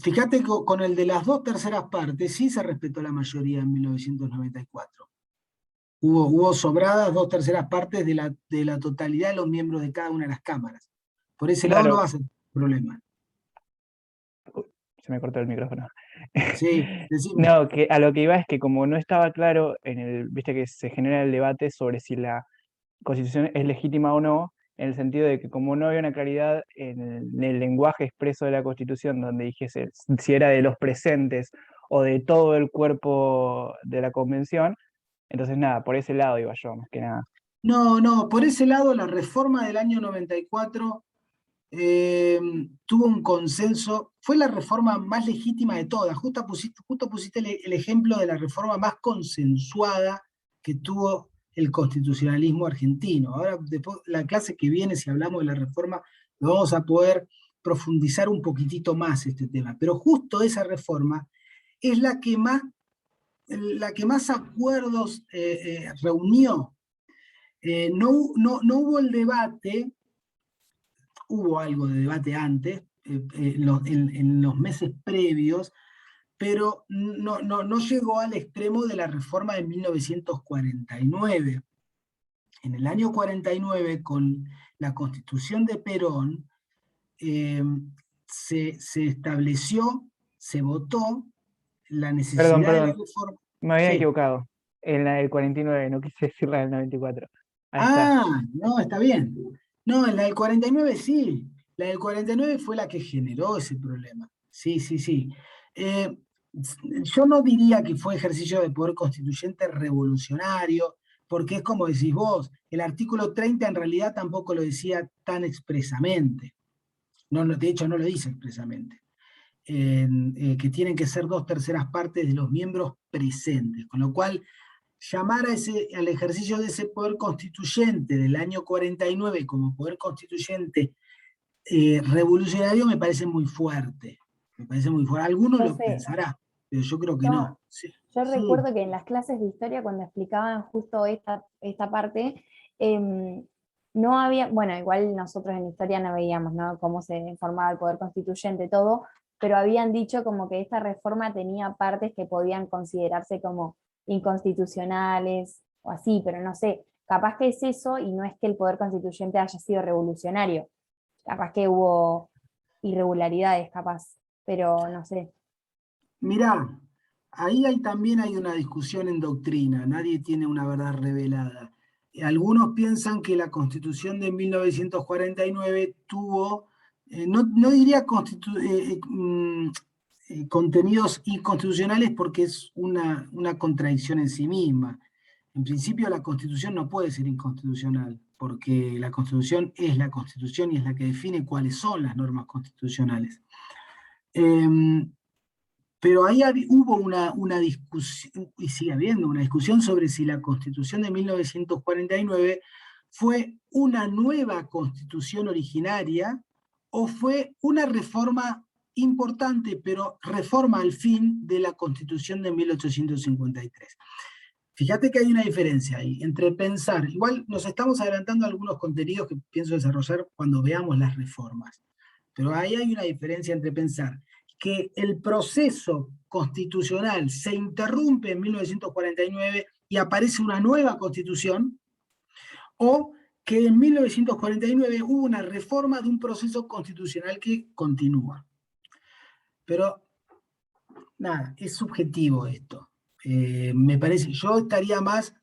Fíjate que con el de las 2/3 partes sí se respetó la mayoría en 1994. Hubo sobradas 2/3 partes de la totalidad de los miembros de cada una de las cámaras. Por ese lado no Claro, va a ser problema. se me cortó el micrófono. Sí, decime. No, que a lo que iba es que como no estaba claro viste que se genera el debate sobre si la Constitución es legítima o no, en el sentido de que como no había una claridad en el lenguaje expreso de la Constitución, donde dijese si era de los presentes o de todo el cuerpo de la Convención, entonces nada, por ese lado iba yo, más que nada. No, por ese lado la reforma del año 94 tuvo un consenso, fue la reforma más legítima de todas. Justo pusiste el ejemplo de la reforma más consensuada que tuvo el constitucionalismo argentino. Ahora, después, la clase que viene, si hablamos de la reforma, lo vamos a poder profundizar un poquitito más este tema. Pero justo esa reforma es la que más acuerdos reunió. No hubo el debate. Hubo algo de debate antes, en los meses previos, pero no llegó al extremo de la reforma de 1949. en el año 49, con la Constitución de Perón, se estableció, se votó la necesidad de la Perdón, reforma. me había Sí. equivocado. En la del 49, no quise decir la del 94. Ahí está. Ah, no, está bien. No, en la del 49 sí. La del 49 fue la que generó ese problema. Sí, sí, sí. Eh, yo no diría que fue ejercicio de poder constituyente revolucionario, porque es como decís vos, el artículo 30 en realidad tampoco lo decía tan expresamente. No, de hecho, no lo dice expresamente. Que tienen que ser 2/3 partes de los miembros presentes, con lo cual llamar al ejercicio de ese poder constituyente del año 49 como poder constituyente revolucionario me parece muy fuerte. Me parece muy fuerte. Algunos lo Profe, pensará, pero yo creo que yo, no. Sí, yo sí. recuerdo que en las clases de historia, cuando explicaban justo esta parte, no había, bueno, igual nosotros en historia no veíamos, ¿no?, cómo se formaba el poder constituyente, todo, pero habían dicho como que esta reforma tenía partes que podían considerarse como inconstitucionales o así, pero no sé, capaz que es eso y no es que el poder constituyente haya sido revolucionario, capaz que hubo irregularidades, capaz, pero no sé. Mirá, ahí también hay una discusión en doctrina, nadie tiene una verdad revelada. Algunos piensan que la Constitución de 1949 tuvo, no diría contenidos inconstitucionales porque es una contradicción en sí misma. En principio la Constitución no puede ser inconstitucional, porque la Constitución es la Constitución y es la que define cuáles son las normas constitucionales. Pero ahí hubo una discusión, y sigue habiendo una discusión sobre si la Constitución de 1949 fue una nueva Constitución originaria o fue una reforma importante, pero reforma al fin de la Constitución de 1853. Fíjate que hay una diferencia ahí entre pensar, igual nos estamos adelantando a algunos contenidos que pienso desarrollar cuando veamos las reformas, pero ahí hay una diferencia entre pensar que el proceso constitucional se interrumpe en 1949 y aparece una nueva constitución, o que en 1949 hubo una reforma de un proceso constitucional que continúa. Pero nada, es subjetivo esto. Me parece, yo estaría más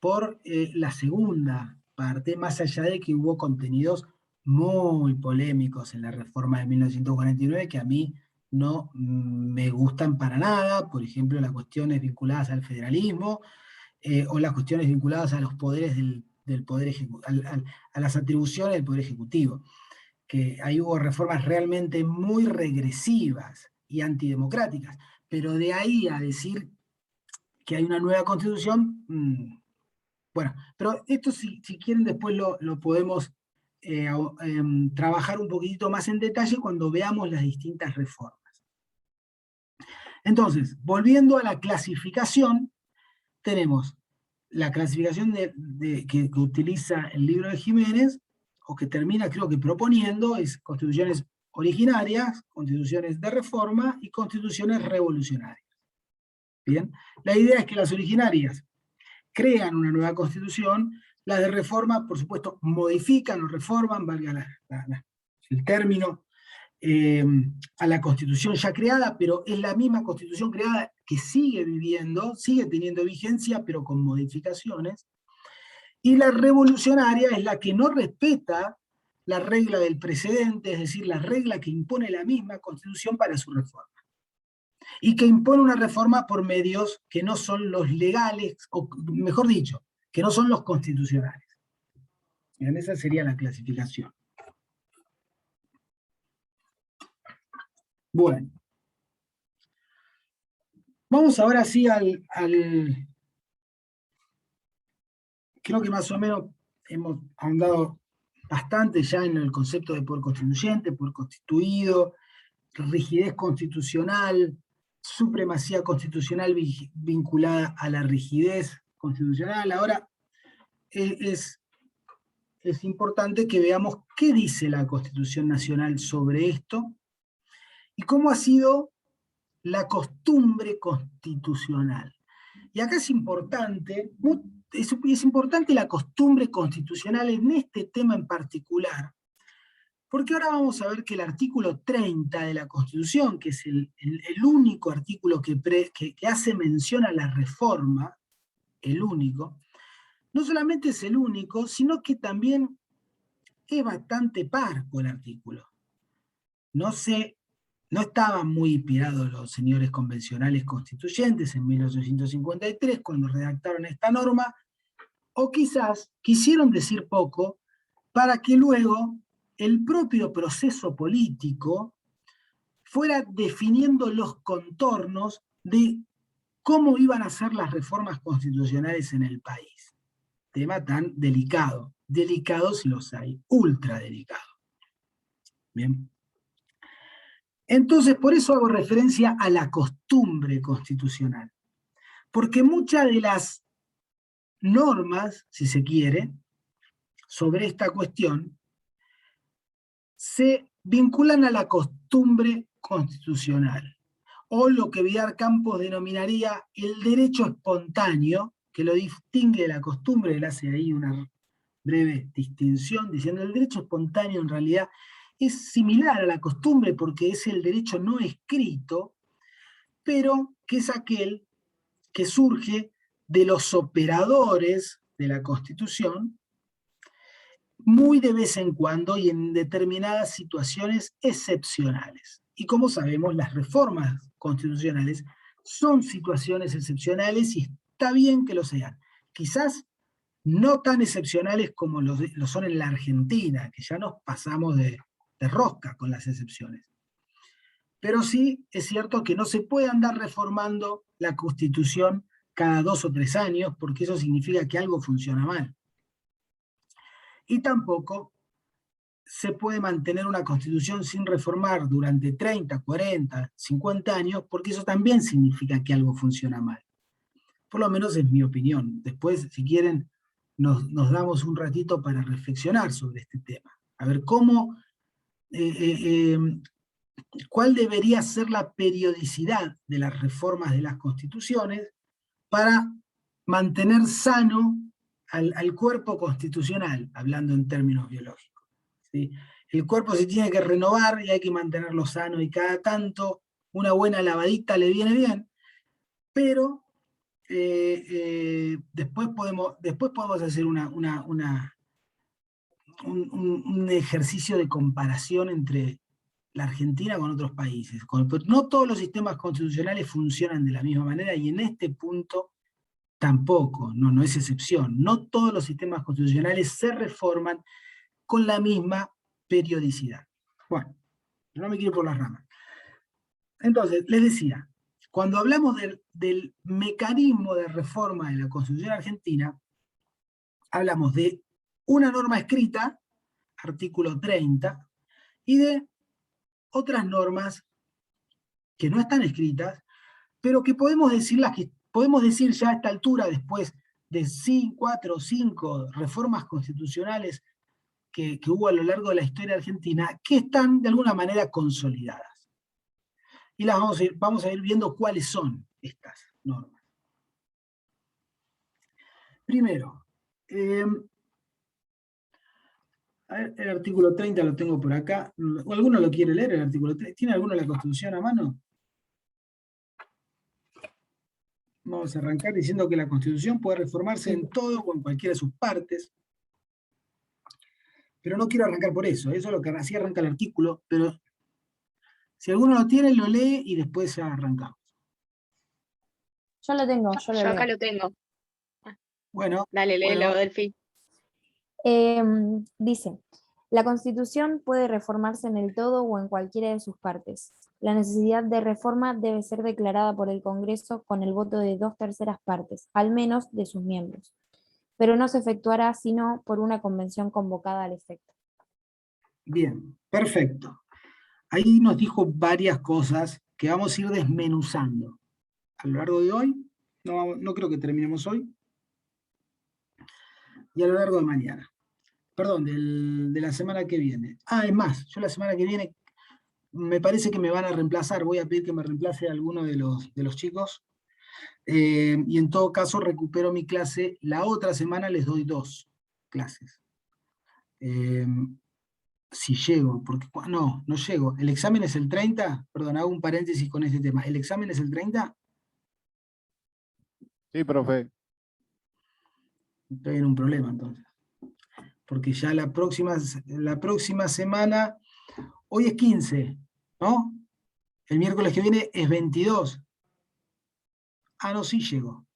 por la segunda parte, más allá de que hubo contenidos muy polémicos en la reforma de 1949 que a mí no me gustan para nada, por ejemplo, las cuestiones vinculadas al federalismo o las cuestiones vinculadas a los poderes del Poder Ejecutivo, a las atribuciones del Poder Ejecutivo, que ahí hubo reformas realmente muy regresivas y antidemocráticas, pero de ahí a decir que hay una nueva constitución, bueno, pero esto si quieren después lo podemos trabajar un poquitito más en detalle cuando veamos las distintas reformas. Entonces, volviendo a la clasificación, tenemos la clasificación que utiliza el libro de Jiménez, o que termina creo que proponiendo, es constituciones originarias, constituciones de reforma y constituciones revolucionarias. Bien, la idea es que las originarias crean una nueva constitución, las de reforma, por supuesto, modifican o reforman, valga el término, a la constitución ya creada, pero es la misma constitución creada que sigue viviendo, sigue teniendo vigencia, pero con modificaciones. Y la revolucionaria es la que no respeta la regla del precedente, es decir, la regla que impone la misma constitución para su reforma. Y que impone una reforma por medios que no son los legales, o mejor dicho, que no son los constitucionales. Bien, esa sería la clasificación. Bueno. Vamos ahora sí creo que más o menos hemos ahondado bastante ya en el concepto de poder constituyente, poder constituido, rigidez constitucional, supremacía constitucional vinculada a la rigidez constitucional. Ahora es importante que veamos qué dice la Constitución Nacional sobre esto y cómo ha sido la costumbre constitucional. Y acá es importante, es importante la costumbre constitucional en este tema en particular, porque ahora vamos a ver que el artículo 30 de la Constitución, que es el único artículo que hace mención a la reforma, el único, no solamente es el único, sino que también es bastante parco el artículo. No estaban muy inspirados los señores convencionales constituyentes en 1853 cuando redactaron esta norma, o quizás quisieron decir poco para que luego el propio proceso político fuera definiendo los contornos de cómo iban a ser las reformas constitucionales en el país. Tema tan delicado. Delicado si los hay, ultra delicado. Bien. Entonces, por eso hago referencia a la costumbre constitucional. Porque muchas de las normas, si se quiere, sobre esta cuestión, se vinculan a la costumbre constitucional, o lo que Vidal Campos denominaría el derecho espontáneo, que lo distingue de la costumbre. Él hace ahí una breve distinción, diciendo el derecho espontáneo en realidad es similar a la costumbre porque es el derecho no escrito, pero que es aquel que surge de los operadores de la Constitución muy de vez en cuando y en determinadas situaciones excepcionales. Y como sabemos, las reformas constitucionales son situaciones excepcionales y está bien que lo sean. Quizás no tan excepcionales como lo son en la Argentina, que ya nos pasamos de rosca con las excepciones. Pero sí es cierto que no se puede andar reformando la Constitución cada 2 o 3 años, porque eso significa que algo funciona mal. Y tampoco se puede mantener una Constitución sin reformar durante 30, 40, 50 años, porque eso también significa que algo funciona mal. Por lo menos es mi opinión. Después, si quieren, nos damos un ratito para reflexionar sobre este tema. A ver cómo, cuál debería ser la periodicidad de las reformas de las constituciones para mantener sano al cuerpo constitucional, hablando en términos biológicos. ¿Sí? El cuerpo se tiene que renovar y hay que mantenerlo sano, y cada tanto una buena lavadita le viene bien, pero después podemos hacer un ejercicio de comparación entre la Argentina con otros países. No todos los sistemas constitucionales funcionan de la misma manera, y en este punto tampoco, no es excepción. No todos los sistemas constitucionales se reforman con la misma periodicidad. Bueno, no me quiero ir por las ramas. Entonces, les decía, cuando hablamos del mecanismo de reforma de la Constitución argentina, hablamos de una norma escrita, artículo 30, y de otras normas que no están escritas, pero que podemos decir ya a esta altura, después de 4 o 5 reformas constitucionales que hubo a lo largo de la historia argentina, que están de alguna manera consolidadas. Y las vamos a ir viendo cuáles son estas normas. Primero, a ver, el artículo 30 lo tengo por acá. ¿Alguno lo quiere leer, el artículo 30? ¿Tiene alguno la Constitución a mano? Vamos a arrancar diciendo que la Constitución puede reformarse en todo o en cualquiera de sus partes. Pero no quiero arrancar por eso. Eso es lo que así arranca el artículo. Pero si alguno lo tiene, lo lee y después ya arrancamos. Yo lo tengo, yo lo Yo leo. acá lo tengo. Bueno. Dale, léelo, bueno. Delphi. Dice, la Constitución puede reformarse en el todo o en cualquiera de sus partes. La necesidad de reforma debe ser declarada por el Congreso con el voto de 2/3 partes, al menos de sus miembros, pero no se efectuará sino por una convención convocada al efecto. Bien, perfecto. Ahí nos dijo varias cosas que vamos a ir desmenuzando a lo largo de hoy. No creo que terminemos hoy. Y a lo largo de mañana. Perdón, de la semana que viene. Es más, yo la semana que viene me parece que me van a reemplazar. Voy a pedir que me reemplace a alguno de los chicos. Y en todo caso recupero mi clase. La otra semana les doy 2 clases. Si llego, porque no llego. ¿El examen es el 30? Perdón, hago un paréntesis con este tema. ¿El examen es el 30? Sí, profe. Estoy en un problema entonces. Porque ya la próxima semana, hoy es 15, ¿no? El miércoles que viene es 22. Ah, no, sí llego.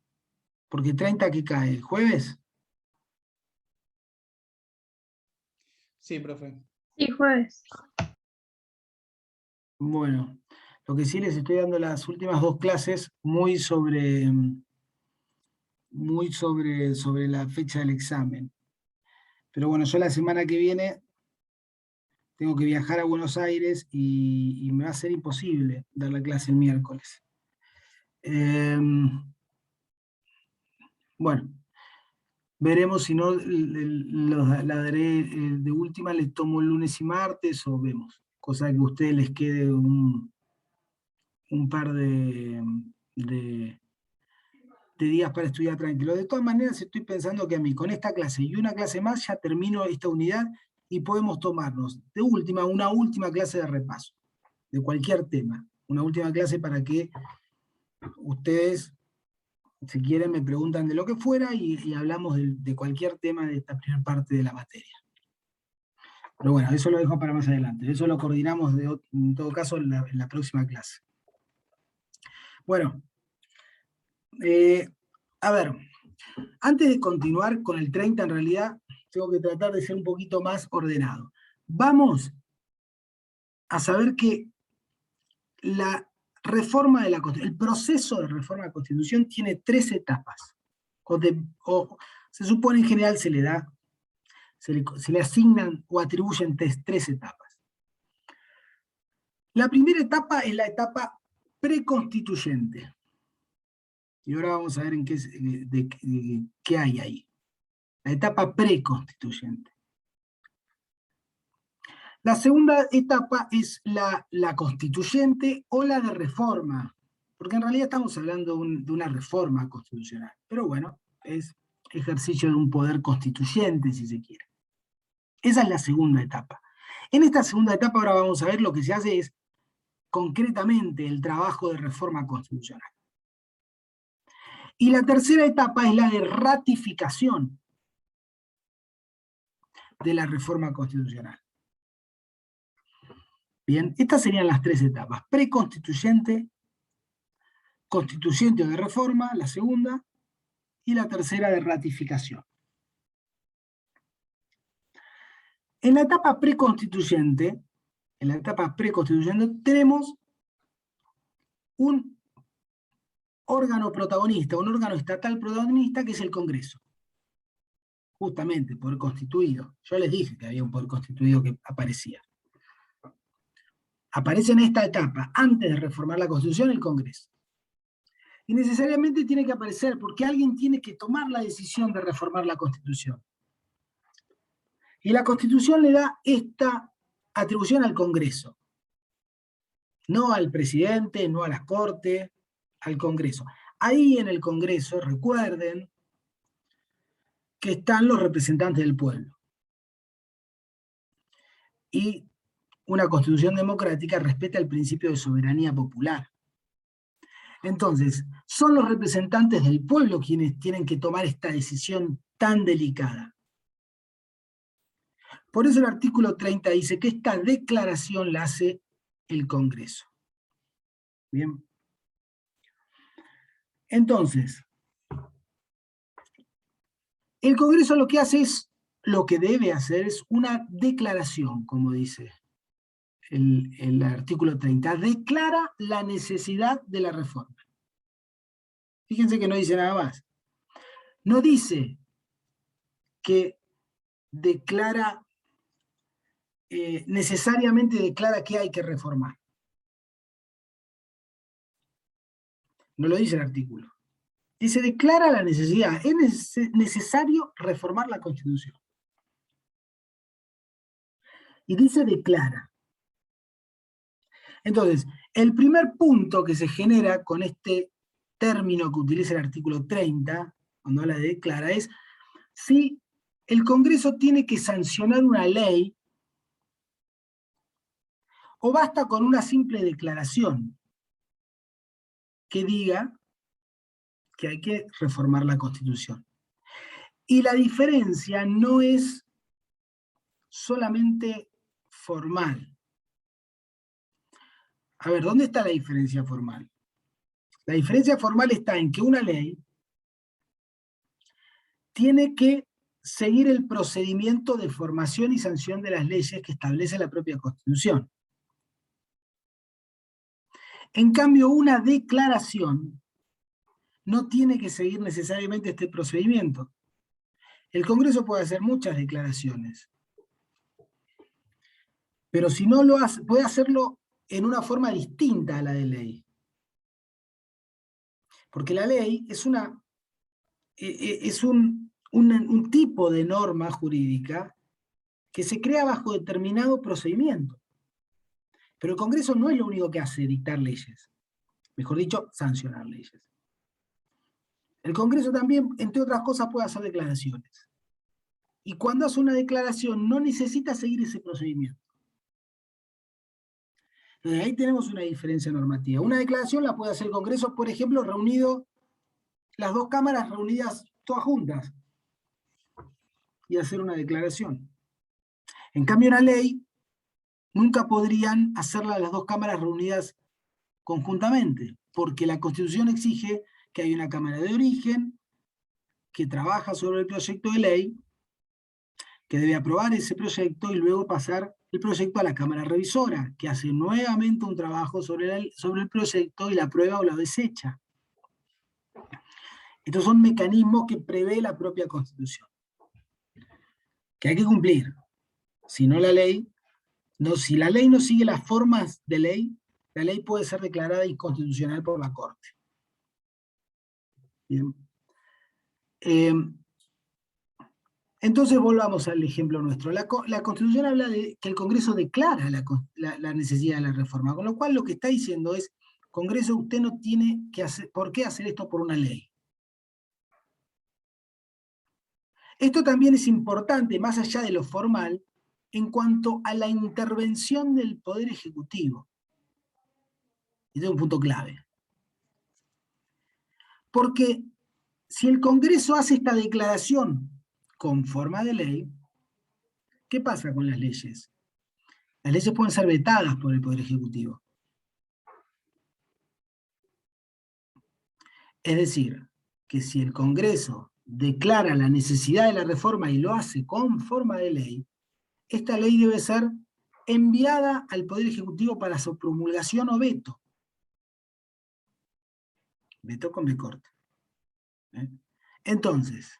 Porque 30 que cae, ¿el jueves? Sí, profe. Sí, jueves. Bueno, lo que sí les estoy dando las últimas 2 clases muy sobre la fecha del examen. Pero bueno, yo la semana que viene tengo que viajar a Buenos Aires y me va a ser imposible dar la clase el miércoles. Bueno, veremos si no la daré de última, les tomo el lunes y martes o vemos. Cosa que a ustedes les quede un par de días para estudiar tranquilo. De todas maneras, estoy pensando que a mí con esta clase y una clase más ya termino esta unidad y podemos tomarnos de última una última clase de repaso de cualquier tema. Una última clase para que ustedes, si quieren, me preguntan de lo que fuera y hablamos de cualquier tema de esta primera parte de la materia. Pero bueno, eso lo dejo para más adelante. Eso lo coordinamos en todo caso en la próxima clase. Bueno, a ver, antes de continuar con el 30, en realidad tengo que tratar de ser un poquito más ordenado. Vamos a saber que la reforma de la Constitución, el proceso de reforma de la Constitución tiene 3 etapas. Se supone en general se le asignan o atribuyen 3 etapas. La primera etapa es la etapa preconstituyente. Y ahora vamos a ver qué hay ahí. La etapa preconstituyente. La segunda etapa es la constituyente o la de reforma, porque en realidad estamos hablando de una reforma constitucional, pero bueno, es ejercicio de un poder constituyente, si se quiere. Esa es la segunda etapa. En esta segunda etapa ahora vamos a ver lo que se hace es concretamente el trabajo de reforma constitucional. Y la tercera etapa es la de ratificación de la reforma constitucional. Bien, estas serían las 3 etapas: preconstituyente, constituyente o de reforma, la segunda, y la tercera de ratificación. En la etapa preconstituyente, tenemos un órgano protagonista, un órgano estatal protagonista que es el Congreso. Justamente, poder constituido. Yo les dije que había un poder constituido que aparecía. Aparece en esta etapa, antes de reformar la Constitución, el Congreso. Y necesariamente tiene que aparecer porque alguien tiene que tomar la decisión de reformar la Constitución. Y la Constitución le da esta atribución al Congreso. No al presidente, no a las Cortes, al Congreso. Ahí en el Congreso, recuerden que están los representantes del pueblo. Y una Constitución democrática respeta el principio de soberanía popular. Entonces, son los representantes del pueblo quienes tienen que tomar esta decisión tan delicada. Por eso el artículo 30 dice que esta declaración la hace el Congreso. Bien. Entonces, el Congreso lo que hace es, lo que debe hacer es una declaración, como dice el artículo 30. Declara la necesidad de la reforma. Fíjense que no dice nada más. No dice que declara, necesariamente declara que hay que reformar. No lo dice el artículo. Dice, declara la necesidad. Es necesario reformar la Constitución. Y dice, declara. Entonces, el primer punto que se genera con este término que utiliza el artículo 30, cuando habla de declara, es si el Congreso tiene que sancionar una ley o basta con una simple declaración que diga que hay que reformar la Constitución. Y la diferencia no es solamente formal. A ver, ¿dónde está la diferencia formal? La diferencia formal está en que una ley tiene que seguir el procedimiento de formación y sanción de las leyes que establece la propia Constitución. En cambio, una declaración no tiene que seguir necesariamente este procedimiento. El Congreso puede hacer muchas declaraciones, pero si no lo hace, puede hacerlo en una forma distinta a la de ley. Porque la ley es un tipo de norma jurídica que se crea bajo determinado procedimiento. Pero el Congreso no es lo único que hace, dictar leyes. Mejor dicho, sancionar leyes. El Congreso también, entre otras cosas, puede hacer declaraciones. Y cuando hace una declaración, no necesita seguir ese procedimiento. Entonces, ahí tenemos una diferencia normativa. Una declaración la puede hacer el Congreso, por ejemplo, reunido, las dos cámaras reunidas todas juntas, y hacer una declaración. En cambio, una ley nunca podrían hacerla las dos cámaras reunidas conjuntamente, porque la Constitución exige que hay una Cámara de Origen que trabaja sobre el proyecto de ley, que debe aprobar ese proyecto y luego pasar el proyecto a la Cámara Revisora, que hace nuevamente un trabajo sobre el proyecto y la aprueba o la desecha. Estos son mecanismos que prevé la propia Constitución, que hay que cumplir. Si no la ley, si la ley no sigue las formas de ley, la ley puede ser declarada inconstitucional por la Corte. Bien. Entonces volvamos al ejemplo nuestro. La Constitución habla de que el Congreso declara la necesidad de la reforma, con lo cual lo que está diciendo es, Congreso, usted no tiene por qué hacer esto por una ley. Esto también es importante, más allá de lo formal, en cuanto a la intervención del Poder Ejecutivo. Este es un punto clave. Porque si el Congreso hace esta declaración con forma de ley, ¿qué pasa con las leyes? Las leyes pueden ser vetadas por el Poder Ejecutivo. Es decir, que si el Congreso declara la necesidad de la reforma y lo hace con forma de ley, esta ley debe ser enviada al Poder Ejecutivo para su promulgación o veto. Veto con B corta. Entonces,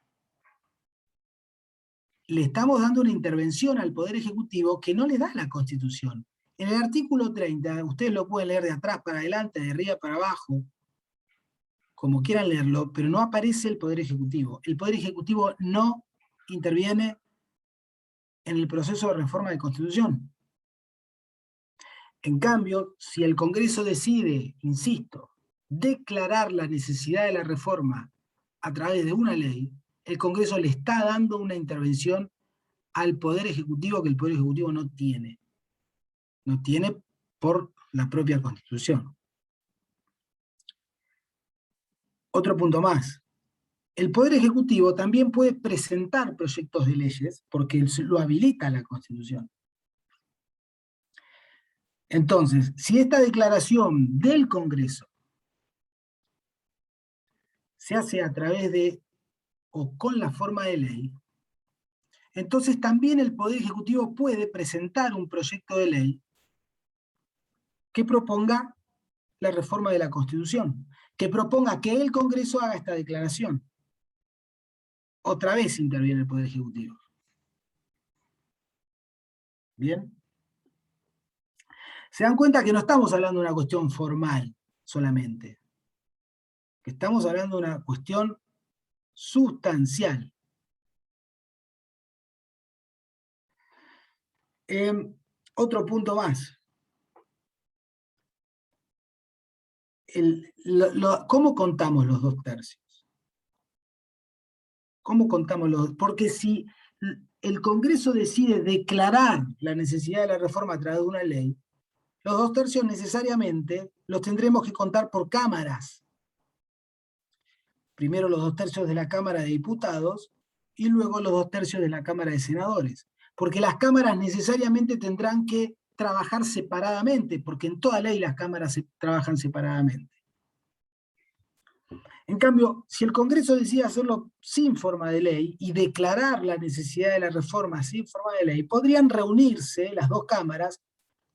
le estamos dando una intervención al Poder Ejecutivo que no le da la Constitución. En el artículo 30, ustedes lo pueden leer de atrás para adelante, de arriba para abajo, como quieran leerlo, pero no aparece el Poder Ejecutivo. El Poder Ejecutivo no interviene en el proceso de reforma de Constitución. En cambio, si el Congreso decide, insisto, declarar la necesidad de la reforma a través de una ley, el Congreso le está dando una intervención al Poder Ejecutivo que el Poder Ejecutivo no tiene. No tiene por la propia Constitución. Otro punto más. El Poder Ejecutivo también puede presentar proyectos de leyes porque lo habilita la Constitución. Entonces, si esta declaración del Congreso se hace a través de o con la forma de ley, entonces también el Poder Ejecutivo puede presentar un proyecto de ley que proponga la reforma de la Constitución, que proponga que el Congreso haga esta declaración. Otra vez interviene el Poder Ejecutivo. ¿Bien? Se dan cuenta que no estamos hablando de una cuestión formal solamente, que estamos hablando de una cuestión sustancial. Otro punto más. ¿cómo contamos los 2/3? ¿Cómo contamos los? Porque si el Congreso decide declarar la necesidad de la reforma a través de una ley, los 2/3 necesariamente los tendremos que contar por cámaras. Primero los 2/3 de la Cámara de Diputados y luego los 2/3 de la Cámara de Senadores. Porque las cámaras necesariamente tendrán que trabajar separadamente, porque en toda ley las cámaras trabajan separadamente. En cambio, si el Congreso decide hacerlo sin forma de ley y declarar la necesidad de la reforma sin forma de ley, podrían reunirse las dos cámaras,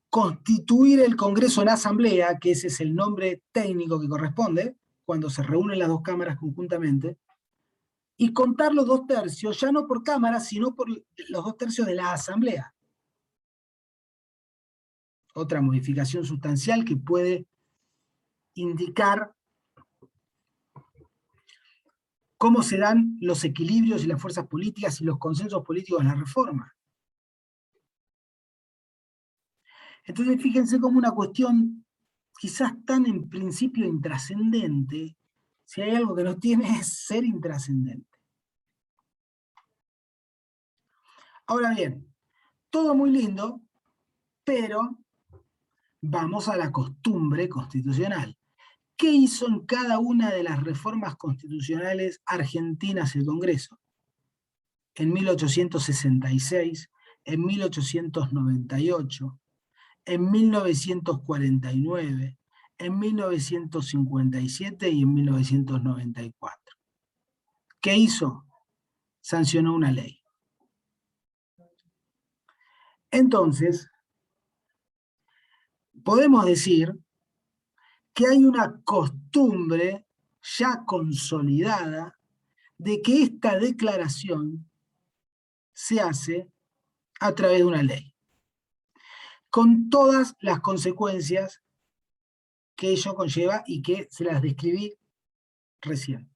constituir el Congreso en asamblea, que ese es el nombre técnico que corresponde, cuando se reúnen las dos cámaras conjuntamente, y contar los 2/3, ya no por cámara, sino por los 2/3 de la asamblea. Otra modificación sustancial que puede indicar cómo se dan los equilibrios y las fuerzas políticas y los consensos políticos en la reforma. Entonces fíjense como una cuestión quizás tan en principio intrascendente, si hay algo que no tiene es ser intrascendente. Ahora bien, todo muy lindo, pero vamos a la costumbre constitucional. ¿Qué hizo en cada una de las reformas constitucionales argentinas el Congreso? En 1866, en 1898, en 1949, en 1957 y en 1994. ¿Qué hizo? Sancionó una ley. Entonces, podemos decir que hay una costumbre ya consolidada de que esta declaración se hace a través de una ley, con todas las consecuencias que ello conlleva y que se las describí recién.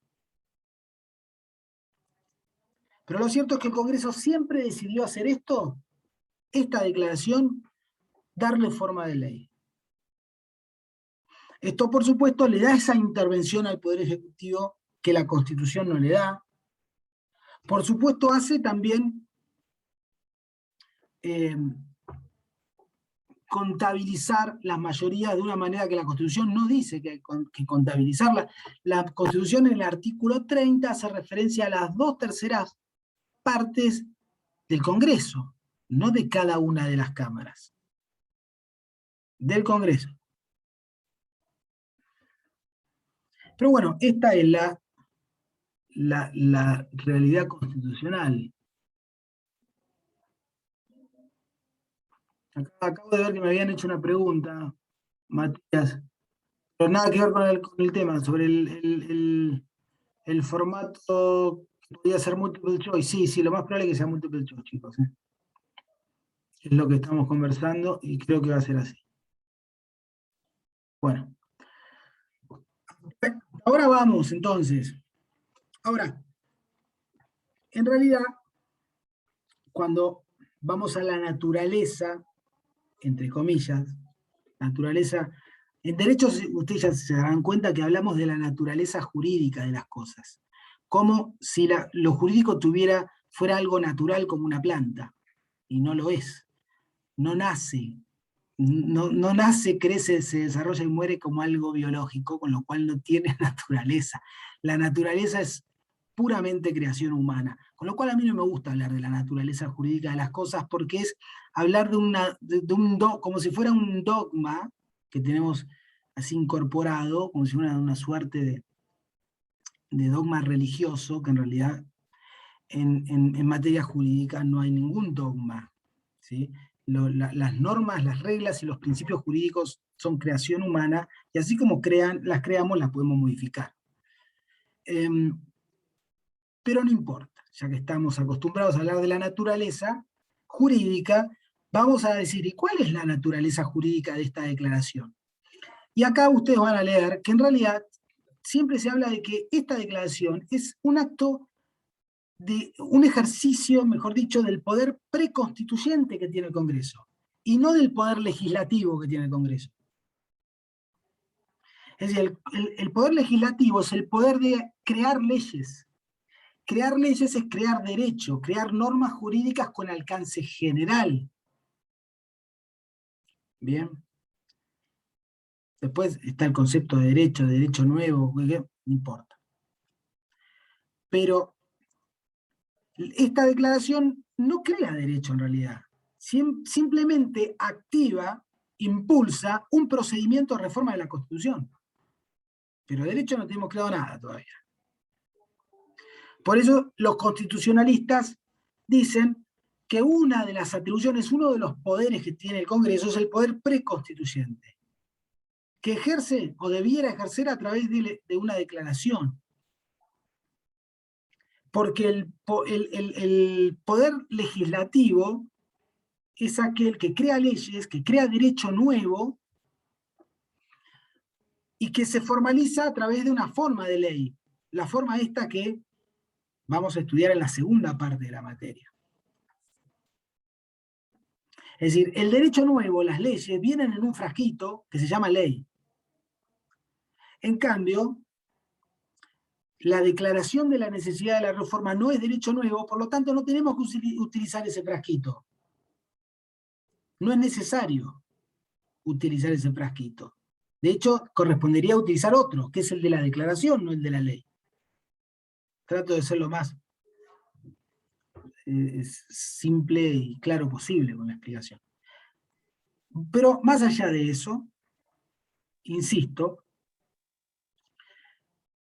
Pero lo cierto es que el Congreso siempre decidió hacer esto, esta declaración, darle forma de ley. Esto, por supuesto, le da esa intervención al Poder Ejecutivo que la Constitución no le da. Por supuesto, hace también contabilizar las mayorías de una manera que la Constitución no dice que hay que contabilizarla. La Constitución en el artículo 30 hace referencia a las 2/3 partes del Congreso, no de cada una de las cámaras, del Congreso. Pero bueno, esta es la realidad constitucional. Acabo de ver que me habían hecho una pregunta, Matías, pero nada que ver con el tema, sobre el formato que podía ser multiple choice. Sí, lo más probable es que sea multiple choice, chicos. Es lo que estamos conversando y creo que va a ser así. Bueno. Ahora vamos, entonces. Ahora, en realidad, cuando vamos a la naturaleza, entre comillas, naturaleza, en derechos ustedes ya se darán cuenta que hablamos de la naturaleza jurídica de las cosas, como si lo jurídico fuera algo natural como una planta, y no lo es, no nace, no nace, crece, se desarrolla y muere como algo biológico, con lo cual no tiene naturaleza. La naturaleza es puramente creación humana, con lo cual a mí no me gusta hablar de la naturaleza jurídica de las cosas, porque es hablar como si fuera un dogma que tenemos así incorporado, como si fuera una suerte de dogma religioso, que en realidad en materia jurídica no hay ningún dogma, ¿sí? Las normas, las reglas y los principios jurídicos son creación humana, y así como las creamos, las podemos modificar. Pero no importa, ya que estamos acostumbrados a hablar de la naturaleza jurídica, vamos a decir, ¿y cuál es la naturaleza jurídica de esta declaración? Y acá ustedes van a leer que en realidad siempre se habla de que esta declaración es un acto un ejercicio, mejor dicho, del poder preconstituyente que tiene el Congreso, y no del poder legislativo que tiene el Congreso. Es decir, el poder legislativo es el poder de crear leyes. Crear leyes es crear derecho, crear normas jurídicas con alcance general. Bien. Después está el concepto de derecho nuevo, no importa. Pero esta declaración no crea derecho en realidad. Simplemente activa, impulsa un procedimiento de reforma de la Constitución. Pero derecho no tenemos creado nada todavía. Por eso los constitucionalistas dicen que una de las atribuciones, uno de los poderes que tiene el Congreso es el poder preconstituyente, que ejerce o debiera ejercer a través de una declaración. Porque el poder legislativo es aquel que crea leyes, que crea derecho nuevo y que se formaliza a través de una forma de ley. La forma esta que vamos a estudiar en la segunda parte de la materia. Es decir, el derecho nuevo, las leyes, vienen en un frasquito que se llama ley. En cambio, la declaración de la necesidad de la reforma no es derecho nuevo, por lo tanto no tenemos que utilizar ese frasquito. No es necesario utilizar ese frasquito. De hecho, correspondería utilizar otro, que es el de la declaración, no el de la ley. Trato de ser lo más simple y claro posible con la explicación. Pero más allá de eso, insisto,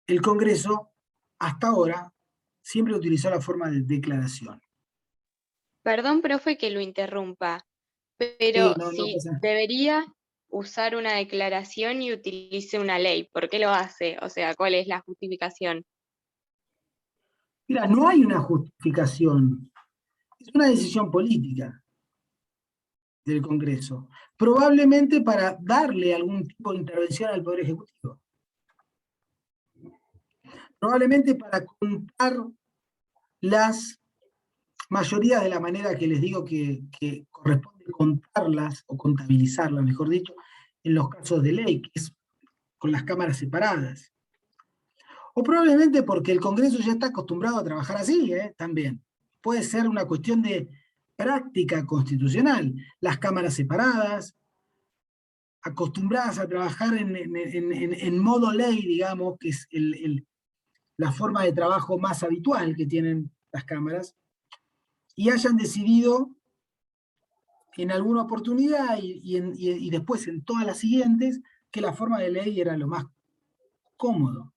el Congreso, hasta ahora, siempre utilizó la forma de declaración. Perdón, profe, que lo interrumpa, Sí, pero no si pasa nada. debería usar una declaración y utilice una ley, ¿por qué lo hace? O sea, ¿cuál es la justificación? Mira, no hay una justificación. Es una decisión política del Congreso. Probablemente para darle algún tipo de intervención al Poder Ejecutivo. Probablemente para contar las mayorías de la manera que les digo que corresponde contarlas, o contabilizarlas, mejor dicho, en los casos de ley, que es con las cámaras separadas. O probablemente porque el Congreso ya está acostumbrado a trabajar así, también. Puede ser una cuestión de práctica constitucional. Las cámaras separadas, acostumbradas a trabajar en modo ley, digamos, que es la forma de trabajo más habitual que tienen las cámaras, y hayan decidido en alguna oportunidad y después en todas las siguientes que la forma de ley era lo más cómodo.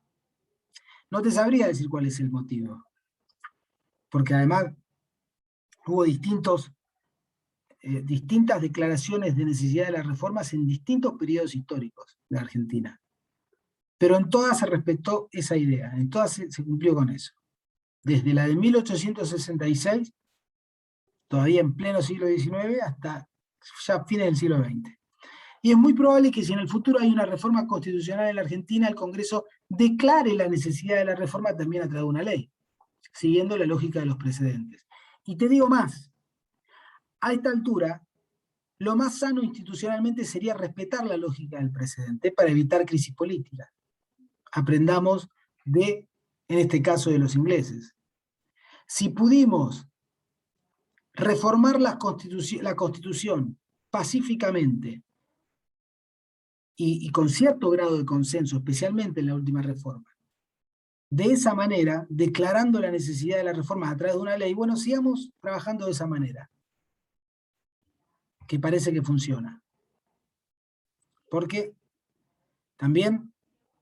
No te sabría decir cuál es el motivo, porque además hubo distintas declaraciones de necesidad de las reformas en distintos periodos históricos de Argentina. Pero en todas se respetó esa idea, en todas se cumplió con eso. Desde la de 1866, todavía en pleno siglo XIX, hasta ya fines del siglo XX. Y es muy probable que si en el futuro hay una reforma constitucional en la Argentina, el Congreso declare la necesidad de la reforma también a través de una ley, siguiendo la lógica de los precedentes. Y te digo más, a esta altura, lo más sano institucionalmente sería respetar la lógica del precedente para evitar crisis política. Aprendamos en este caso, de los ingleses. Si pudimos reformar la Constitución pacíficamente y con cierto grado de consenso, especialmente en la última reforma, de esa manera, declarando la necesidad de las reformas a través de una ley, bueno, sigamos trabajando de esa manera, que parece que funciona. Porque también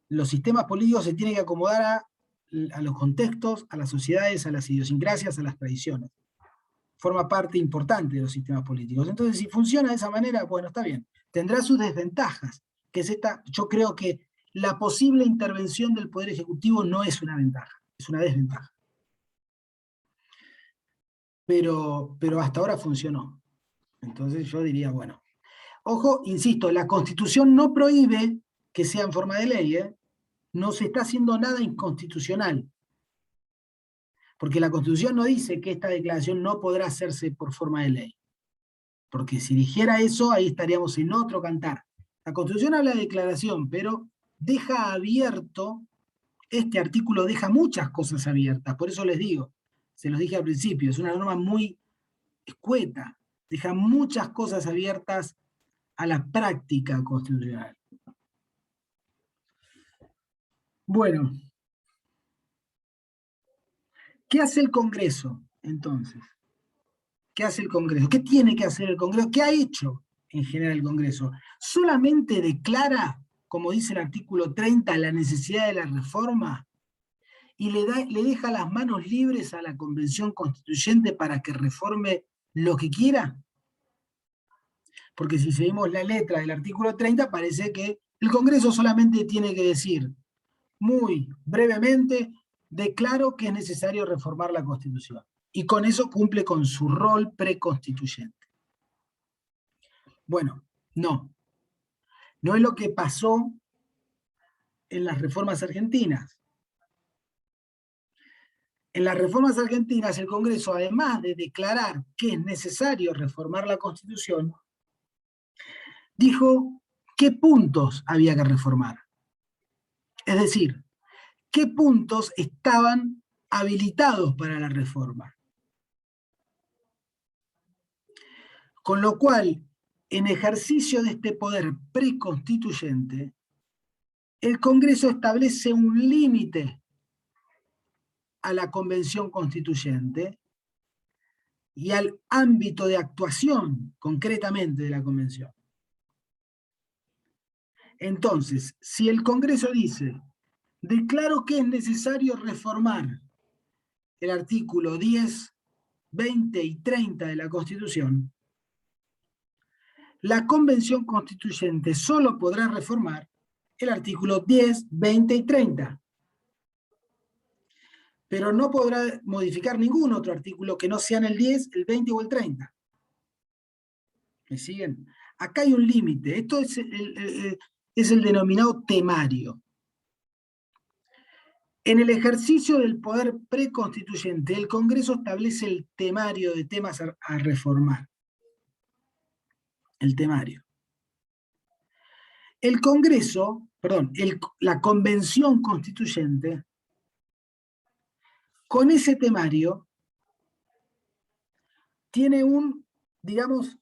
los sistemas políticos se tienen que acomodar a los contextos, a las sociedades, a las idiosincrasias, a las tradiciones. Forma parte importante de los sistemas políticos. Entonces, si funciona de esa manera, bueno, está bien. Tendrá sus desventajas, que es esta. Yo creo que la posible intervención del Poder Ejecutivo no es una ventaja, es una desventaja. Pero hasta ahora funcionó. Entonces yo diría, bueno. Ojo, insisto, la Constitución no prohíbe que sea en forma de ley, no se está haciendo nada inconstitucional. Porque la Constitución no dice que esta declaración no podrá hacerse por forma de ley. Porque si dijera eso, ahí estaríamos en otro cantar. La Constitución habla de declaración, pero deja abierto, este artículo deja muchas cosas abiertas, por eso les digo, se los dije al principio, es una norma muy escueta, deja muchas cosas abiertas a la práctica constitucional. Bueno, ¿qué hace el Congreso, entonces? ¿Qué hace el Congreso? ¿Qué tiene que hacer el Congreso? ¿Qué ha hecho en general el Congreso? ¿Solamente declara, como dice el artículo 30, la necesidad de la reforma y le deja las manos libres a la Convención Constituyente para que reforme lo que quiera? Porque si seguimos la letra del artículo 30, parece que el Congreso solamente tiene que decir, muy brevemente, declaro que es necesario reformar la Constitución. Y con eso cumple con su rol preconstituyente. Bueno, no. No es lo que pasó en las reformas argentinas. En las reformas argentinas, el Congreso, además de declarar que es necesario reformar la Constitución, dijo qué puntos había que reformar. Es decir, qué puntos estaban habilitados para la reforma. Con lo cual, en ejercicio de este poder preconstituyente, el Congreso establece un límite a la Convención Constituyente y al ámbito de actuación, concretamente, de la Convención. Entonces, si el Congreso dice, declaro que es necesario reformar el artículo 10, 20 y 30 de la Constitución, la Convención Constituyente solo podrá reformar el artículo 10, 20 y 30. Pero no podrá modificar ningún otro artículo que no sean el 10, el 20 o el 30. ¿Me siguen? Acá hay un límite. Esto es el denominado temario. En el ejercicio del poder preconstituyente, el Congreso establece el temario de temas a reformar. El temario. El Congreso, perdón, la Convención Constituyente, con ese temario, tiene digamos,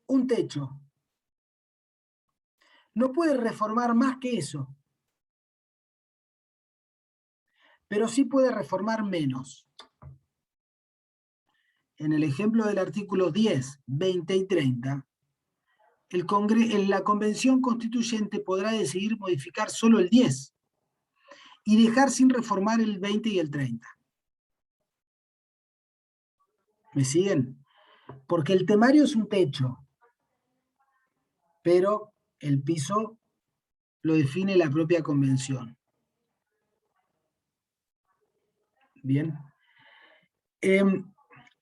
un techo. No puede reformar más que eso. Pero sí puede reformar menos. En el ejemplo del artículo 10, 20 y 30, la Convención Constituyente podrá decidir modificar solo el 10 y dejar sin reformar el 20 y el 30. ¿Me siguen? Porque el temario es un techo, pero el piso lo define la propia Convención. Bien.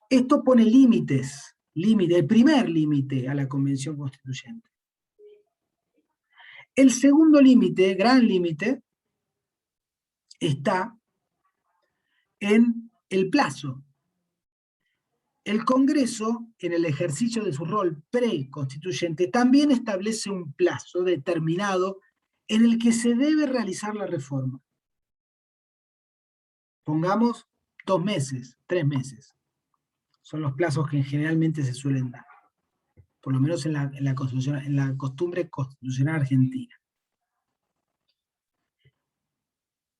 Esto pone límites, el primer límite a la Convención Constituyente. El segundo límite, gran límite, está en el plazo. El Congreso, en el ejercicio de su rol preconstituyente, también establece un plazo determinado en el que se debe realizar la reforma. Pongamos 2 meses, 3 meses. Son los plazos que generalmente se suelen dar, por lo menos en la costumbre constitucional argentina.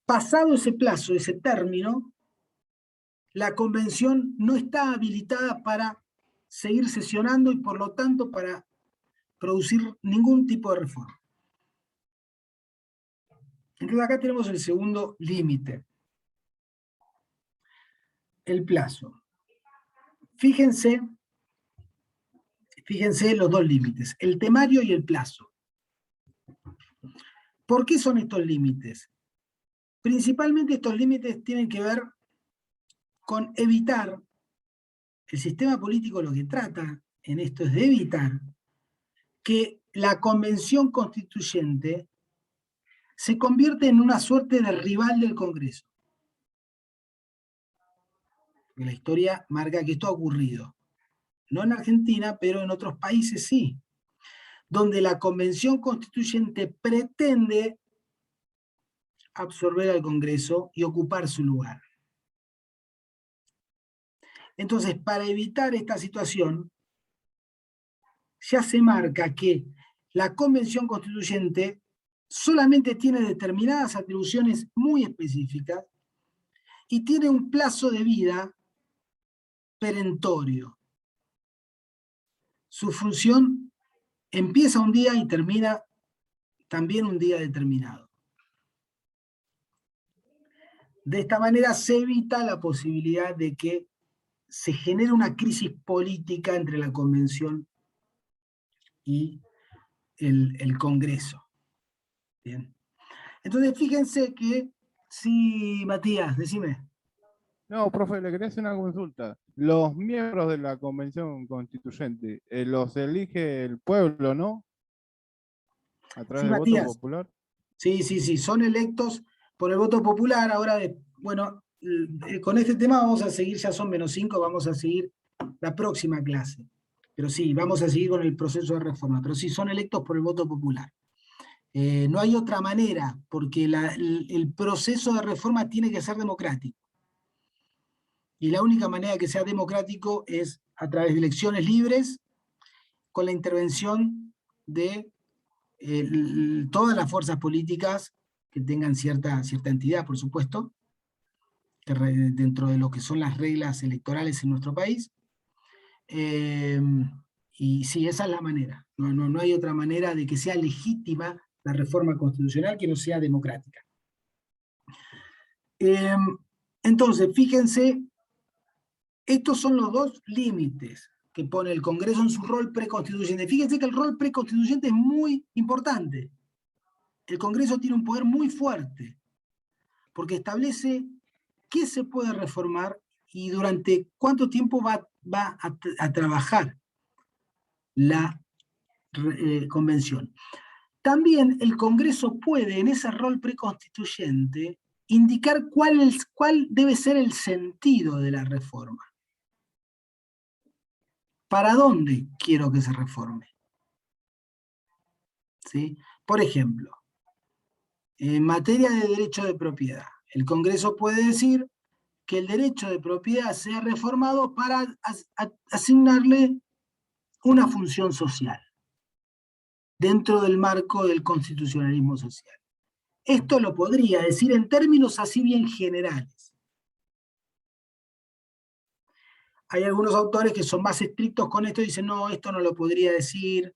Pasado ese plazo, ese término, la Convención no está habilitada para seguir sesionando y por lo tanto para producir ningún tipo de reforma. Entonces acá tenemos el segundo límite, el plazo. Fíjense los dos límites, el temario y el plazo. ¿Por qué son estos límites? Principalmente estos límites tienen que ver con evitar, el sistema político lo que trata en esto es de evitar que la Convención Constituyente se convierte en una suerte de rival del Congreso. La historia marca que esto ha ocurrido. No en Argentina, pero en otros países sí. Donde la Convención Constituyente pretende absorber al Congreso y ocupar su lugar. Entonces, para evitar esta situación, ya se marca que la Convención Constituyente solamente tiene determinadas atribuciones muy específicas y tiene un plazo de vida perentorio. Su función empieza un día y termina también un día determinado. De esta manera se evita la posibilidad de que se genere una crisis política entre la Convención y el Congreso. Bien. Entonces, fíjense que, sí, Matías, decime. No, profe, le quería hacer una consulta. Los miembros de la Convención Constituyente, los elige el pueblo, ¿no? A través Sí, del voto Matías. popular. Sí, son electos por el voto popular. Ahora, bueno, con este tema vamos a seguir, ya son -5, vamos a seguir la próxima clase. Pero sí, vamos a seguir con el proceso de reforma. Pero sí, son electos por el voto popular. No hay otra manera, porque el proceso de reforma tiene que ser democrático. Y la única manera que sea democrático es a través de elecciones libres, con la intervención de todas las fuerzas políticas que tengan cierta entidad, por supuesto, dentro de lo que son las reglas electorales en nuestro país. Y sí, esa es la manera. No hay otra manera de que sea legítima la reforma constitucional que no sea democrática. Entonces, fíjense, estos son los dos límites que pone el Congreso en su rol preconstituyente. Fíjense que el rol preconstituyente es muy importante. El Congreso tiene un poder muy fuerte, porque establece qué se puede reformar y durante cuánto tiempo va a trabajar la convención. También el Congreso puede, en ese rol preconstituyente, indicar cuál debe ser el sentido de la reforma. ¿Para dónde quiero que se reforme? ¿Sí? Por ejemplo, en materia de derecho de propiedad, el Congreso puede decir que el derecho de propiedad sea reformado para asignarle una función social dentro del marco del constitucionalismo social. Esto lo podría decir en términos así bien generales. Hay algunos autores que son más estrictos con esto y dicen, no, esto no lo podría decir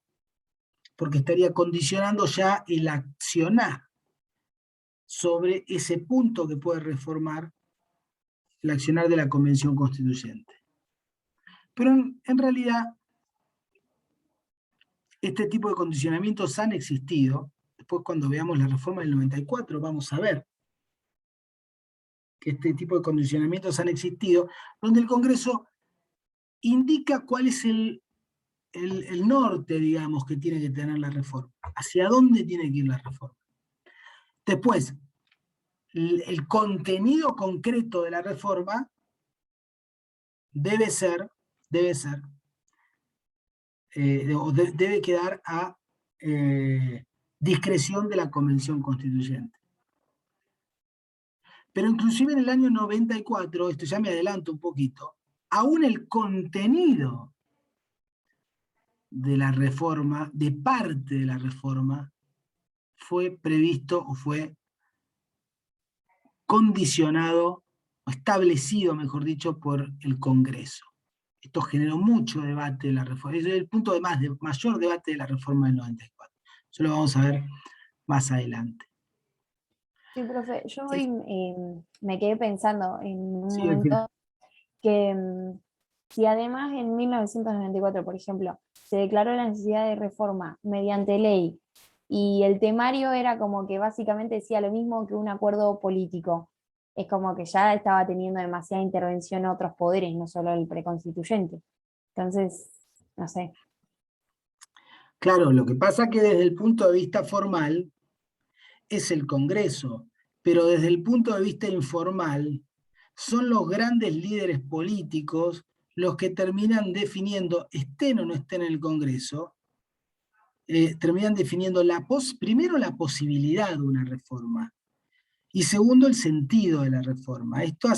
porque estaría condicionando ya el accionar sobre ese punto que puede reformar el accionar de la Convención Constituyente. Pero en realidad, este tipo de condicionamientos han existido. Después, cuando veamos la reforma del 94, vamos a ver que este tipo de condicionamientos han existido, donde el Congreso indica cuál es el norte, digamos, que tiene que tener la reforma, hacia dónde tiene que ir la reforma. Después, el contenido concreto de la reforma debe quedar a discreción de la Convención Constituyente. Pero inclusive en el año 94, esto ya me adelanto un poquito, aún el contenido de la reforma, de parte de la reforma, fue previsto o fue condicionado, o establecido, mejor dicho, por el Congreso. Esto generó mucho debate en la reforma. Es el punto de mayor debate de la reforma del 94. Eso lo vamos a ver más adelante. Sí, profe, yo Sí. hoy me quedé pensando en un Sí, momento que si además en 1994, por ejemplo, se declaró la necesidad de reforma mediante ley y el temario era como que básicamente decía lo mismo que un acuerdo político, es como que ya estaba teniendo demasiada intervención en otros poderes, no solo el preconstituyente. Entonces, no sé. Claro, lo que pasa es que desde el punto de vista formal es el Congreso, pero desde el punto de vista informal son los grandes líderes políticos los que terminan definiendo, estén o no estén en el Congreso, terminan definiendo primero la posibilidad de una reforma Y segundo, el sentido de la reforma. Esto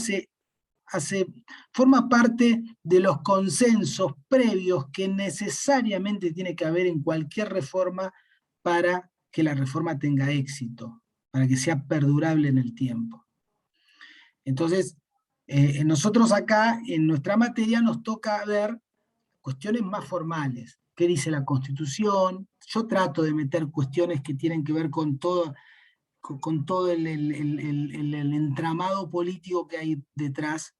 forma parte de los consensos previos que necesariamente tiene que haber en cualquier reforma para que la reforma tenga éxito, para que sea perdurable en el tiempo. Entonces, nosotros acá, en nuestra materia, nos toca ver cuestiones más formales. ¿Qué dice la Constitución? Yo trato de meter cuestiones que tienen que ver con todo el entramado político que hay detrás,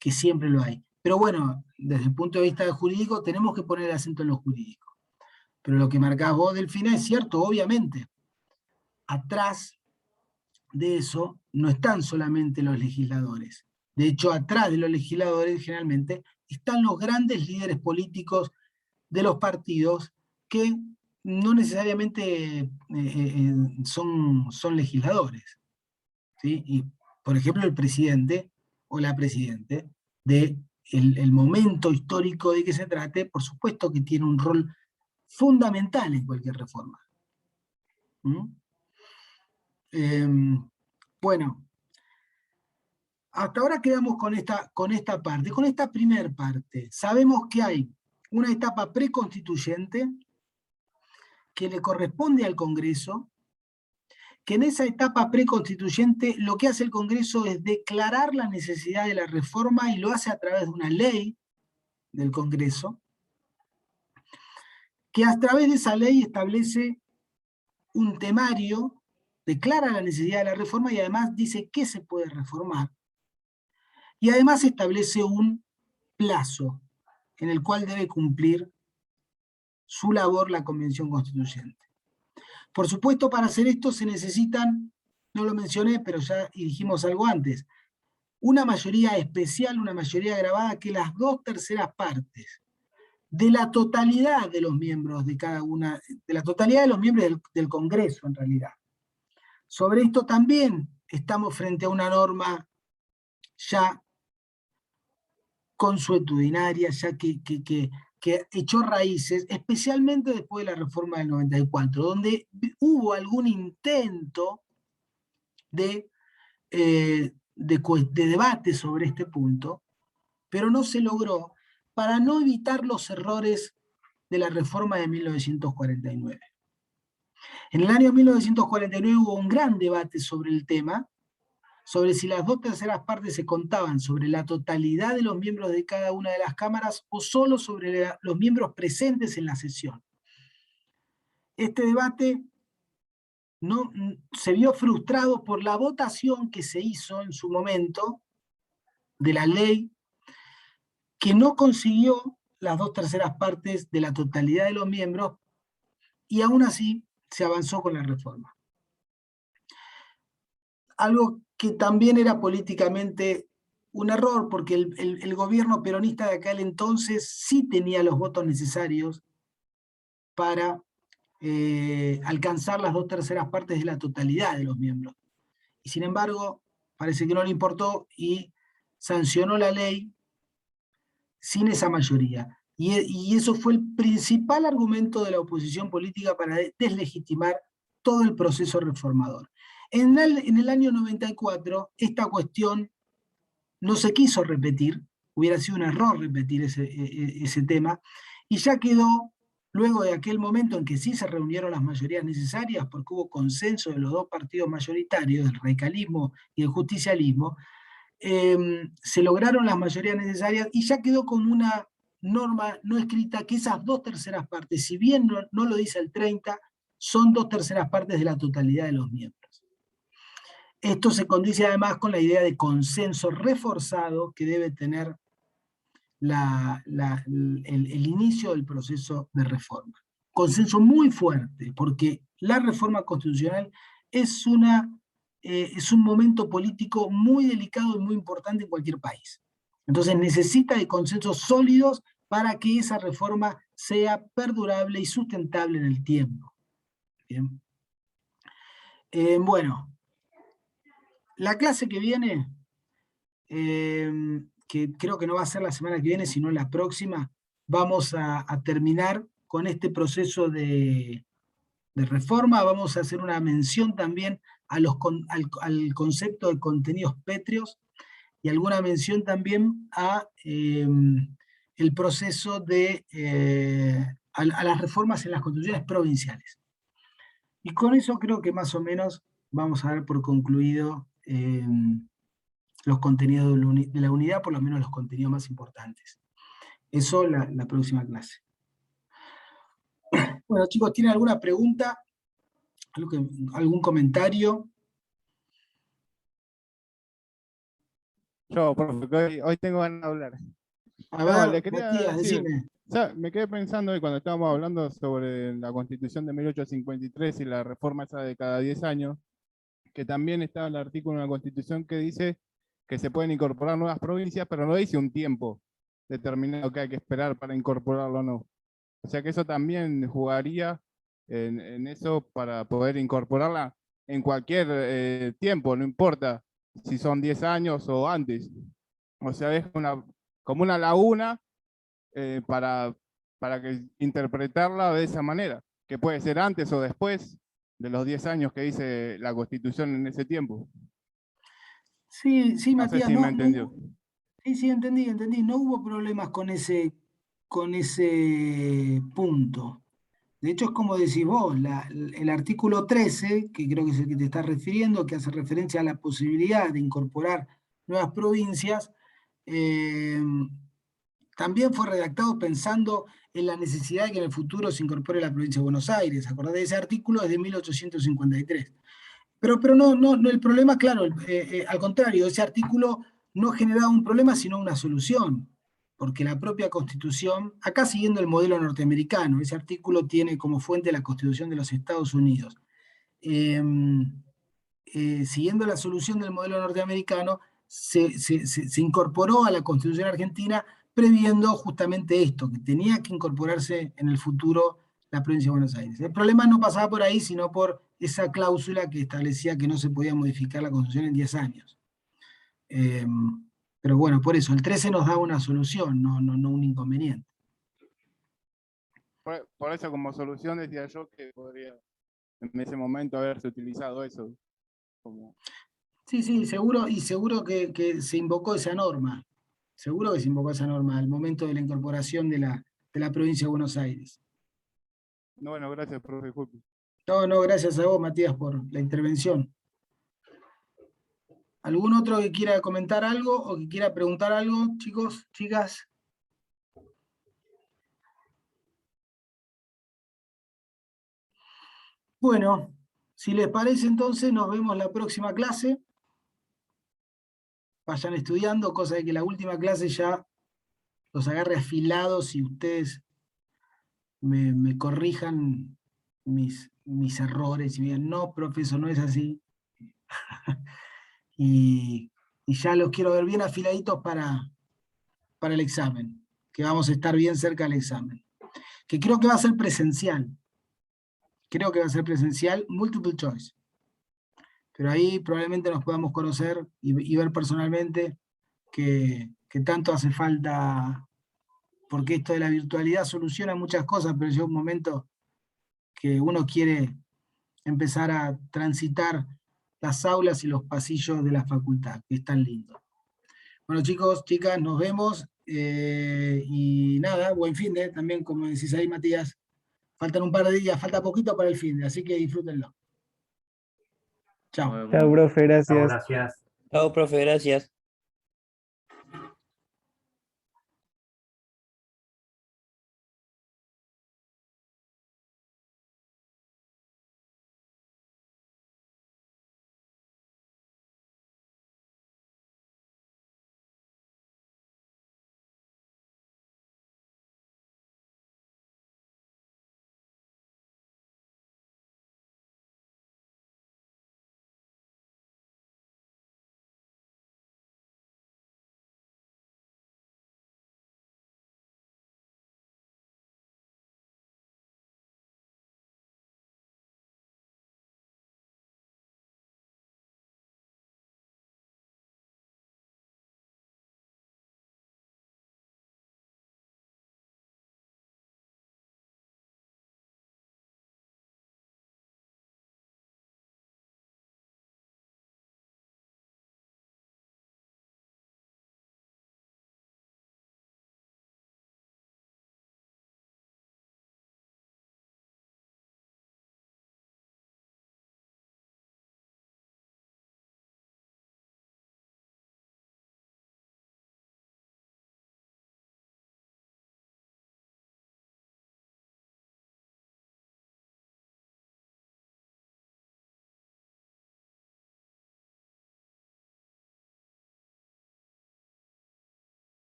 que siempre lo hay. Pero bueno, desde el punto de vista jurídico, tenemos que poner el acento en lo jurídico. Pero lo que marcás vos, Delfina, es cierto, obviamente. Atrás de eso no están solamente los legisladores. De hecho, atrás de los legisladores, generalmente, están los grandes líderes políticos de los partidos que no necesariamente son legisladores, ¿sí? Y, por ejemplo, el presidente o la presidente el momento histórico de que se trate, por supuesto que tiene un rol fundamental en cualquier reforma. Bueno, hasta ahora quedamos con esta parte, con esta primer parte. Sabemos que hay una etapa preconstituyente que le corresponde al Congreso, que en esa etapa preconstituyente lo que hace el Congreso es declarar la necesidad de la reforma y lo hace a través de una ley del Congreso, que a través de esa ley establece un temario, declara la necesidad de la reforma y además dice qué se puede reformar. Y además establece un plazo en el cual debe cumplir su labor la Convención Constituyente. Por supuesto, para hacer esto se necesitan, no lo mencioné, pero ya dijimos algo antes, una mayoría especial, una mayoría agravada, que las 2/3 partes de la totalidad de los miembros de cada una, de la totalidad de los miembros del Congreso, en realidad. Sobre esto también estamos frente a una norma ya consuetudinaria, ya que echó raíces, especialmente después de la reforma del 94, donde hubo algún intento de debate sobre este punto, pero no se logró para no evitar los errores de la reforma de 1949. En el año 1949 hubo un gran debate sobre el tema, sobre si las 2/3 partes se contaban sobre la totalidad de los miembros de cada una de las cámaras o solo sobre los miembros presentes en la sesión. Este debate se vio frustrado por la votación que se hizo en su momento de la ley, que no consiguió las 2/3 partes de la totalidad de los miembros, y aún así se avanzó con la reforma. Algo que también era políticamente un error, porque el gobierno peronista de aquel entonces sí tenía los votos necesarios para alcanzar las 2/3 partes de la totalidad de los miembros. Y sin embargo, parece que no le importó y sancionó la ley sin esa mayoría. Y eso fue el principal argumento de la oposición política para deslegitimar todo el proceso reformador. En el año 94, esta cuestión no se quiso repetir, hubiera sido un error repetir ese tema, y ya quedó, luego de aquel momento en que sí se reunieron las mayorías necesarias, porque hubo consenso de los dos partidos mayoritarios, el radicalismo y el justicialismo, se lograron las mayorías necesarias y ya quedó como una norma no escrita que esas 2/3 partes, si bien no lo dice el 30, son 2/3 partes de la totalidad de los miembros. Esto se condice además con la idea de consenso reforzado que debe tener el inicio del proceso de reforma. Consenso muy fuerte, porque la reforma constitucional es un momento político muy delicado y muy importante en cualquier país. Entonces necesita de consensos sólidos para que esa reforma sea perdurable y sustentable en el tiempo. Bien. Bueno, la clase que viene, que creo que no va a ser la semana que viene, sino la próxima, vamos a terminar con este proceso de reforma. Vamos a hacer una mención también al concepto de contenidos pétreos, y alguna mención también a el proceso de a las reformas en las constituciones provinciales. Y con eso creo que más o menos vamos a dar por concluido los contenidos de la unidad, por lo menos los contenidos más importantes. Eso la próxima clase. Bueno, chicos, ¿tienen alguna pregunta? ¿Algún comentario? Yo, profe, que hoy tengo ganas de hablar. A No, ver, le quería Matías, decir, decime. o sea, me quedé pensando hoy cuando estábamos hablando sobre la Constitución de 1853 y la reforma esa de cada 10 años, que también está el artículo en la Constitución que dice que se pueden incorporar nuevas provincias, pero no dice un tiempo determinado que hay que esperar para incorporarlo o no. O sea que eso también jugaría en eso para poder incorporarla en cualquier tiempo, no importa si son 10 años o antes. O sea, es como una laguna para que interpretarla de esa manera, que puede ser antes o después de los 10 años que dice la Constitución en ese tiempo. Sí, sí, No sé Matías, si me entendió. sí, entendí. No hubo problemas con ese punto. De hecho, es como decís vos, el artículo 13, que creo que es el que te estás refiriendo, que hace referencia a la posibilidad de incorporar nuevas provincias, también fue redactado pensando en la necesidad de que en el futuro se incorpore la provincia de Buenos Aires. Acordate de ese artículo, es de 1853. Pero no, el problema, claro, al contrario, ese artículo no generaba un problema, sino una solución, porque la propia Constitución, acá siguiendo el modelo norteamericano, ese artículo tiene como fuente la Constitución de los Estados Unidos. Siguiendo la solución del modelo norteamericano, se incorporó a la Constitución argentina previendo justamente esto, que tenía que incorporarse en el futuro la provincia de Buenos Aires. El problema no pasaba por ahí, sino por esa cláusula que establecía que no se podía modificar la Constitución en 10 años. Pero bueno, por eso, el 13 nos da una solución, no un inconveniente. Por eso como solución decía yo que podría en ese momento haberse utilizado eso. Sí, seguro que se invocó esa norma. Seguro que se invocó esa norma al momento de la incorporación de la provincia de Buenos Aires. No, bueno, gracias, profe Julio. No, gracias a vos, Matías, por la intervención. ¿Algún otro que quiera comentar algo o que quiera preguntar algo, chicos, chicas? Bueno, si les parece entonces nos vemos la próxima clase. Vayan estudiando, cosa de que la última clase ya los agarre afilados y ustedes me corrijan mis errores y me digan, no, profesor, no es así. y ya los quiero ver bien afiladitos para el examen, que vamos a estar bien cerca del examen. Que creo que va a ser presencial. Creo que va a ser presencial, multiple choice. Pero ahí probablemente nos podamos conocer y ver personalmente que tanto hace falta, porque esto de la virtualidad soluciona muchas cosas, pero llega un momento que uno quiere empezar a transitar las aulas y los pasillos de la facultad, que es tan lindo. Bueno, chicos, chicas, nos vemos. Y nada, buen fin de también, como decís ahí, Matías. Faltan un par de días, falta poquito para el fin de, así que disfrútenlo. Chao. Chao, profe, gracias. Gracias. Chao, profe, gracias.